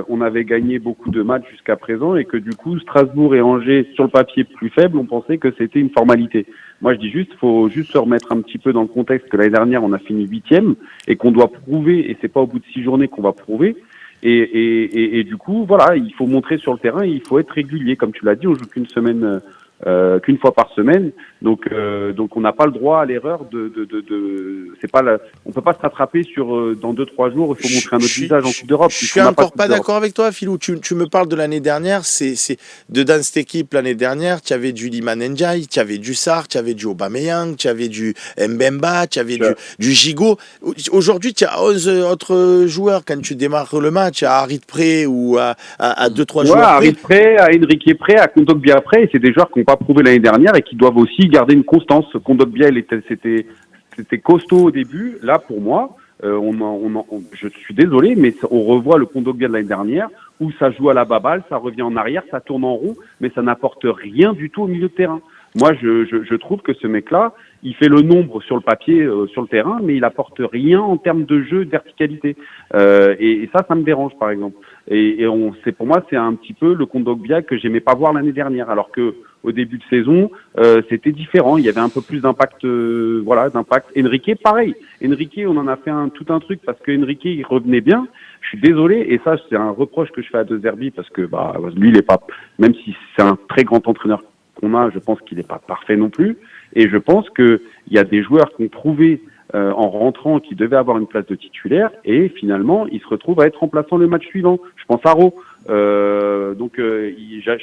on avait gagné beaucoup de matchs jusqu'à présent et que du coup, Strasbourg et Angers, sur le papier plus faibles, on pensait que c'était une formalité. Moi, je dis juste, faut juste se remettre un petit peu dans le contexte que l'année dernière, on a fini 8e et qu'on doit prouver, et c'est pas au bout de 6 journées qu'on va prouver. Et du coup, voilà, il faut montrer sur le terrain, et il faut être régulier. Comme tu l'as dit, on joue qu'une fois par semaine, donc on n'a pas le droit à l'erreur c'est pas on peut pas se rattraper sur dans 2-3 jours, il faut montrer un autre visage en Coupe d'Europe. Je suis encore pas d'accord avec toi, Philou. Tu me parles de l'année dernière, dans cette équipe l'année dernière, tu avais du Liman Ndiaye, tu avais du Sarr, tu avais du Aubameyang, tu avais du Mbemba, tu avais du Gigot. Aujourd'hui, tu as 11 autres joueurs quand tu démarres le match, à Harit près ou à 2-3 joueurs près. À Harit près, à Enrique près, à Kondogbia près, et c'est des joueurs qui n'ont pas prouvé l'année dernière et qui doivent aussi garder une constance. Kondogbia, c'était costaud au début. Là, pour moi, je suis désolé, mais on revoit le Kondogbia de l'année dernière où ça joue à la baballe, ça revient en arrière, ça tourne en rond, mais ça n'apporte rien du tout au milieu de terrain. Moi, je trouve que ce mec-là, il fait le nombre sur le papier, sur le terrain, mais il apporte rien en termes de jeu, de verticalité. Et ça me dérange, par exemple. Pour moi, c'est un petit peu le Kondogbia que j'aimais pas voir l'année dernière, alors que au début de saison, c'était différent. Il y avait un peu plus d'impact, d'impact. Enrique, pareil. Enrique, on en a fait tout un truc parce que Enrique, il revenait bien. Je suis désolé, et ça, c'est un reproche que je fais à De Zerbi parce que, lui, il est pas, même si c'est un très grand entraîneur qu'on a, je pense qu'il n'est pas parfait non plus. Et je pense qu'il y a des joueurs qui ont prouvé en rentrant qu'ils devaient avoir une place de titulaire et finalement ils se retrouvent à être remplaçants le match suivant. Je pense à Ro.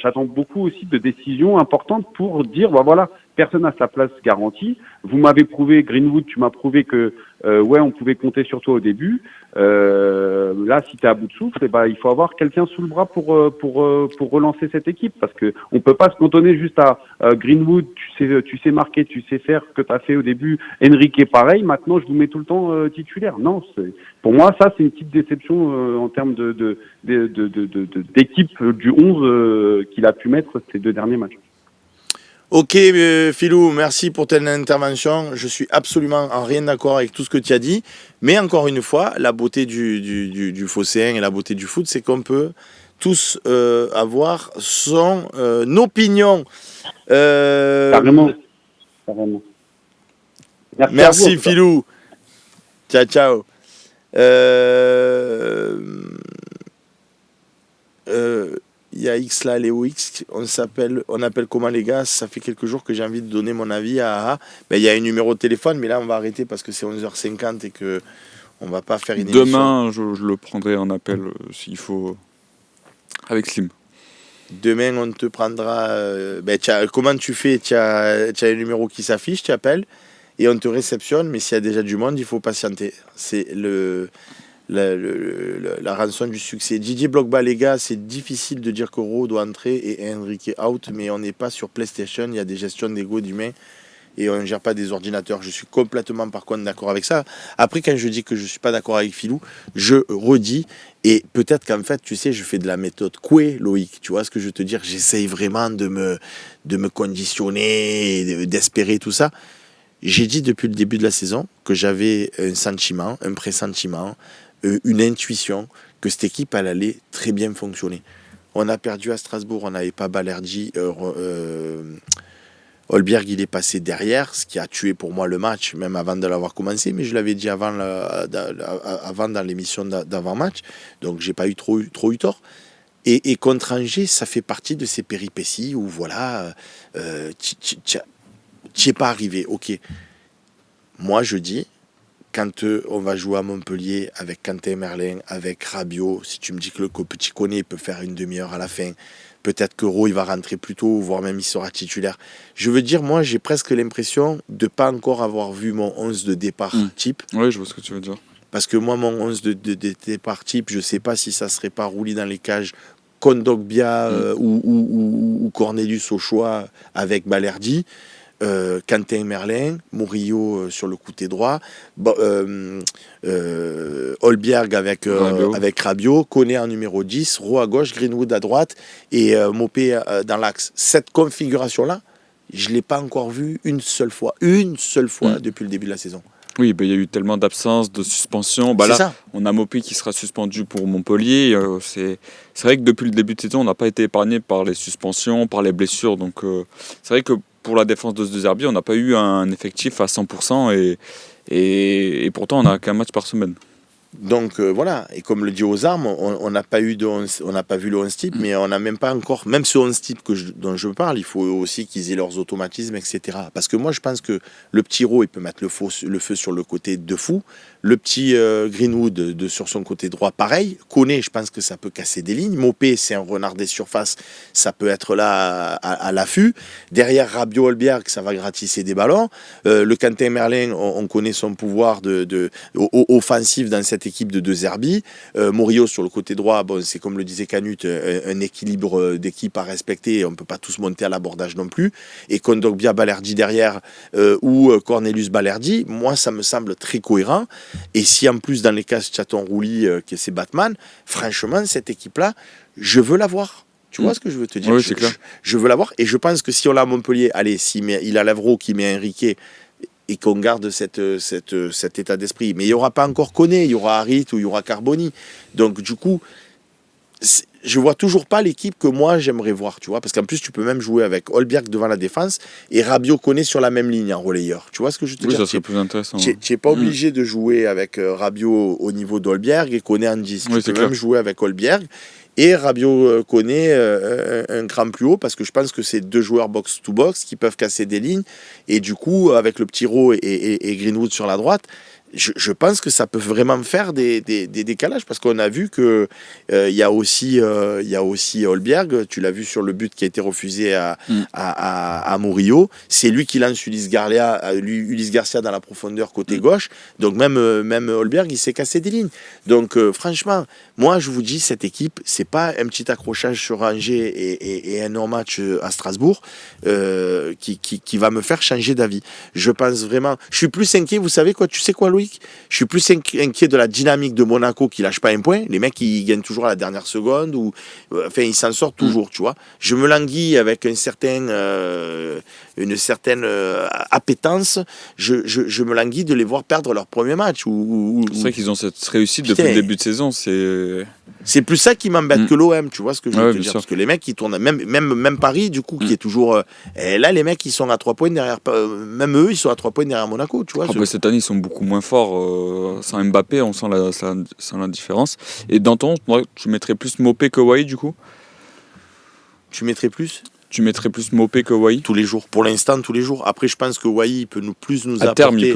J'attends beaucoup aussi de décisions importantes pour dire voilà, personne n'a sa place garantie. Vous m'avez prouvé, Greenwood, tu m'as prouvé que on pouvait compter sur toi au début. Là, si tu es à bout de souffle, il faut avoir quelqu'un sous le bras pour relancer cette équipe, parce que on peut pas se cantonner juste à Greenwood. Tu sais marquer, tu sais faire ce que tu as fait au début. Enrique, pareil. Maintenant, je vous mets tout le temps titulaire. Non, pour moi, ça c'est une petite déception en termes d'équipe du 11 qu'il a pu mettre ces 2 derniers matchs. Ok, Philou, merci pour ton intervention. Je suis absolument en rien d'accord avec tout ce que tu as dit. Mais encore une fois, la beauté du phocéen et la beauté du foot, c'est qu'on peut tous avoir son opinion. Carrément. Merci Philou. Ciao, ciao. Il y a X là, Léo X, on appelle comment les gars? Ça fait quelques jours que j'ai envie de donner mon avis à AHA. Il y a un numéro de téléphone, mais là on va arrêter parce que c'est 11h50 et que on va pas faire une émission. Demain, je le prendrai en appel s'il faut, avec Slim. Demain, on te prendra... comment tu fais? Tu as un numéro qui s'affiche, tu appelles et on te réceptionne, mais s'il y a déjà du monde, il faut patienter. C'est la rançon du succès. Didier Bloch-Balega, c'est difficile de dire que Ro doit entrer et Enrique out, mais on n'est pas sur PlayStation, il y a des gestions d'ego d'humains et on ne gère pas des ordinateurs. Je suis complètement par contre d'accord avec ça. Après, quand je dis que je ne suis pas d'accord avec Philou, je redis, et peut-être qu'en fait, tu sais, je fais de la méthode Coué, Loïc, tu vois ce que je veux te dire, j'essaye vraiment de me conditionner, d'espérer tout ça. J'ai dit depuis le début de la saison que j'avais un sentiment, un pressentiment, une intuition que cette équipe elle allait très bien fonctionner. On a perdu à Strasbourg, on n'avait pas Balerdi, Holberg il est passé derrière, ce qui a tué pour moi le match, même avant de l'avoir commencé, mais je l'avais dit avant dans l'émission d'avant-match, donc j'ai pas eu trop eu tort. Et contre Angers, ça fait partie de ces péripéties où voilà, tu es pas arrivé, ok. Moi je dis, quand on va jouer à Montpellier avec Quentin Merlin, avec Rabiot, si tu me dis que le petit Koné peut faire une demi-heure à la fin, peut-être que Ro il va rentrer plus tôt, voire même il sera titulaire. Je veux dire, moi j'ai presque l'impression de ne pas encore avoir vu mon 11 de départ type. Oui, je vois ce que tu veux dire. Parce que moi, mon 11 de départ type, je ne sais pas si ça ne serait pas roulé dans les cages Kondogbia ou Cornelius au choix avec Balerdi. Quentin Merlin, Murillo sur le côté droit, Holberg avec Rabiot, Koné en numéro 10, Ro à gauche, Greenwood à droite et Mopé dans l'axe. Cette configuration-là, je ne l'ai pas encore vue une seule fois depuis le début de la saison. Oui, il y a eu tellement d'absences, de suspensions. Là, ça. On a Mopé qui sera suspendu pour Montpellier. C'est vrai que depuis le début de saison, on n'a pas été épargné par les suspensions, par les blessures. Donc c'est vrai que pour la défense de Zerbi, on n'a pas eu un effectif à 100% et pourtant on n'a qu'un match par semaine. Donc voilà, et comme le dit aux armes, on n'a pas vu le 11 type, mais on n'a même pas encore, même ce 11 type dont je parle, il faut aussi qu'ils aient leurs automatismes, etc. Parce que moi je pense que le petit Ro, il peut mettre le feu sur le côté de fou, le petit Greenwood sur son côté droit, pareil, Koné, je pense que ça peut casser des lignes, Mopé, c'est un renard des surfaces, ça peut être là à l'affût, derrière Rabiot, Holberg, ça va gratisser des ballons, le Quentin Merlin, on connaît son pouvoir offensif dans cette équipe de Zerbi. Murillo sur le côté droit, bon, c'est comme le disait Canut, un équilibre d'équipe à respecter, on ne peut pas tous monter à l'abordage non plus, et Kondogbia Balerdi derrière ou Cornelius Balerdi, moi ça me semble très cohérent, et si en plus dans les cas Chaton Rouli que c'est Batman, franchement cette équipe-là, je veux la voir. Tu vois ce que je veux te dire? Oui, c'est clair. Je veux la voir, et je pense que si on l'a à Montpellier, allez, il a Lavro qui met Enrique, et qu'on garde cet état d'esprit. Mais il n'y aura pas encore Koné, il y aura Harit ou il y aura Carboni. Donc du coup, je ne vois toujours pas l'équipe que moi j'aimerais voir, tu vois, parce qu'en plus tu peux même jouer avec Holberg devant la défense et Rabiot Koné sur la même ligne en relayeur. Tu vois ce que je veux te dire? Ça serait plus intéressant. Tu n'es pas obligé de jouer avec Rabiot au niveau d'Holberg et Koné en 10. Tu peux même jouer avec Holberg. Et Rabiot Koné un cran plus haut, parce que je pense que c'est deux joueurs box-to-box qui peuvent casser des lignes. Et du coup, avec le petit Ro et Greenwood sur la droite, je pense que ça peut vraiment faire des décalages, parce qu'on a vu que il y a aussi Holberg, tu l'as vu sur le but qui a été refusé à Murillo, c'est lui qui lance Ulysse Garcia dans la profondeur côté gauche, donc même Holberg il s'est cassé des lignes. Donc franchement, moi je vous dis, cette équipe, c'est pas un petit accrochage sur Angers et un non-match à Strasbourg qui va me faire changer d'avis. Je pense vraiment, je suis plus inquiet, vous savez quoi, tu sais quoi, Loïc, je suis plus inquiet de la dynamique de Monaco qui lâche pas un point. Les mecs ils gagnent toujours à la dernière seconde, ou enfin ils s'en sortent toujours, tu vois. Je me languis avec une certaine appétence. Je me languis de les voir perdre leur premier match. C'est vrai qu'ils ont cette réussite depuis le début de saison. C'est plus ça qui m'embête que l'OM, tu vois ce que je veux te dire. Parce que les mecs, ils tournent, même Paris, du coup, qui est toujours. Et là, les mecs, ils sont à 3 points derrière. Même eux, ils sont à 3 points derrière Monaco, tu vois. Après, cette année, ils sont beaucoup moins forts. Sans Mbappé, on sent la différence. Et Danton, moi, tu mettrais plus Mopé que Wai, du coup? Tu mettrais plus? Tu mettrais plus Mopé que Wai? Tous les jours, pour l'instant, tous les jours. Après, je pense que Wai, il peut nous apporter. À terme, il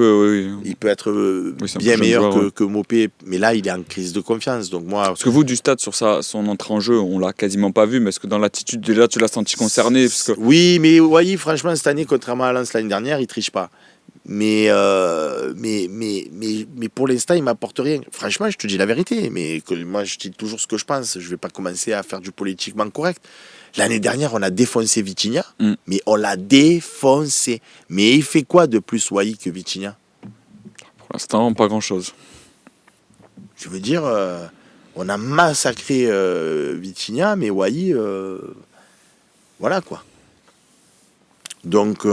peut être bien meilleur que Mopé, mais là, il est en crise de confiance. Donc moi. Parce que vous, du stade, sur son entrée en jeu, on l'a quasiment pas vu, mais est-ce que dans l'attitude, déjà, tu l'as senti concerné? Oui, mais Wai, franchement, cette année, contrairement à Lens l'année dernière, il triche pas. Mais pour l'instant, il m'apporte rien. Franchement, je te dis la vérité. Mais moi, je dis toujours ce que je pense. Je vais pas commencer à faire du politiquement correct. L'année dernière, on a défoncé Vitinha. Mais on l'a défoncé. Mais il fait quoi de plus Wai que Vitinha? Pour l'instant, pas grand-chose. Je veux dire, on a massacré Vitinha, mais Wai, voilà quoi. Donc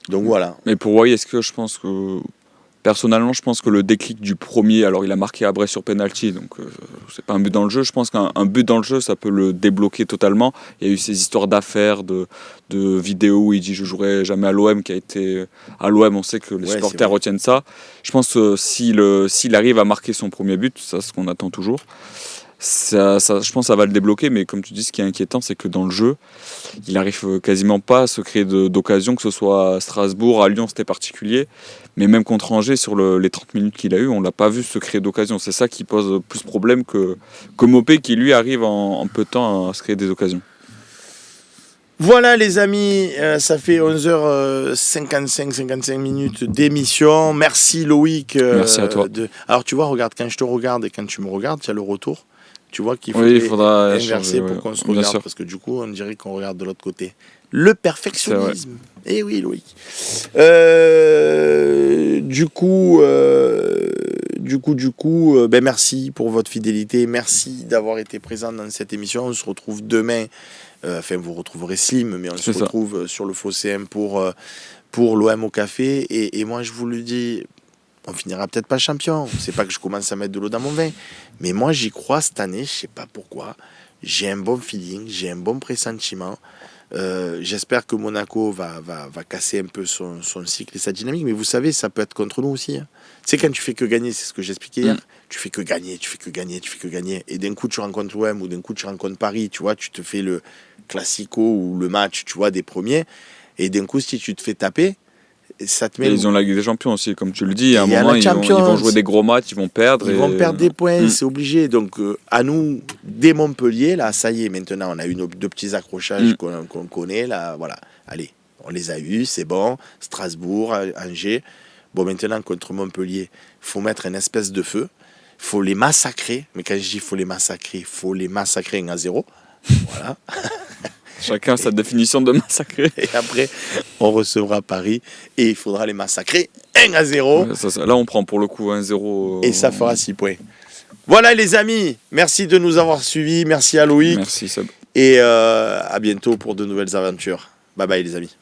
voilà. Mais pour Wai, personnellement, je pense que le déclic du premier, alors il a marqué à Brest sur penalty, donc c'est pas un but dans le jeu. Je pense qu'un but dans le jeu, ça peut le débloquer totalement. Il y a eu ces histoires d'affaires, de vidéos où il dit je jouerai jamais à l'OM, qui a été à l'OM. On sait que les supporters retiennent ça. Je pense que s'il arrive à marquer son premier but, ça c'est ce qu'on attend toujours. Ça, je pense que ça va le débloquer, mais comme tu dis, ce qui est inquiétant, c'est que dans le jeu, il arrive quasiment pas à se créer d'occasion, que ce soit à Strasbourg, à Lyon, c'était particulier, mais même contre Angers, sur les 30 minutes qu'il a eu, on l'a pas vu se créer d'occasion. C'est ça qui pose plus problème que Mopé, qui lui arrive en peu de temps à se créer des occasions. Voilà les amis, ça fait 11h55 minutes d'émission. Merci Loïc. Merci à toi. Alors tu vois, regarde, quand je te regarde et quand tu me regardes, il y a le retour. Tu vois qu'il faudra inverser pour qu'on se regarde, parce que du coup, on dirait qu'on regarde de l'autre côté. Le perfectionnisme. Eh oui, Loïc. Du coup, merci pour votre fidélité. Merci d'avoir été présent dans cette émission. On se retrouve demain. Vous retrouverez Slim, mais on se retrouve sur le Phocéen pour l'OM au café. Et moi, je vous le dis, on finira peut-être pas champion. C'est pas que je commence à mettre de l'eau dans mon vin. Mais moi, j'y crois cette année. Je sais pas pourquoi. J'ai un bon feeling, j'ai un bon pressentiment. J'espère que Monaco va casser un peu son cycle et sa dynamique. Mais vous savez, ça peut être contre nous aussi. Hein. Tu sais, quand tu fais que gagner, c'est ce que j'expliquais hier. Tu fais que gagner. Et d'un coup, tu rencontres l'OM ou d'un coup, tu rencontres Paris. Tu vois, tu te fais le classico ou le match, tu vois, des premiers. Et d'un coup, si tu te fais taper, ça te met... Ils ont la Ligue des Champions aussi, comme tu le dis. À un moment, ils vont jouer des gros matchs, ils vont perdre. Ils vont perdre des points, c'est obligé. Donc, à nous, dès Montpellier, là, ça y est, maintenant, on a eu nos deux petits accrochages qu'on connaît. Là, voilà. Allez, on les a eus, c'est bon. Strasbourg, Angers. Bon, maintenant, contre Montpellier, il faut mettre une espèce de feu. Il faut les massacrer. Mais quand je dis il faut les massacrer 1-0. Voilà. Chacun a sa définition de massacrer. Et après, on recevra Paris et il faudra les massacrer 1-0. Ouais, là, on prend pour le coup 1-0. Et ça fera 6 points. Voilà les amis, merci de nous avoir suivis. Merci à Loïc. Merci Seb. Et à bientôt pour de nouvelles aventures. Bye bye les amis.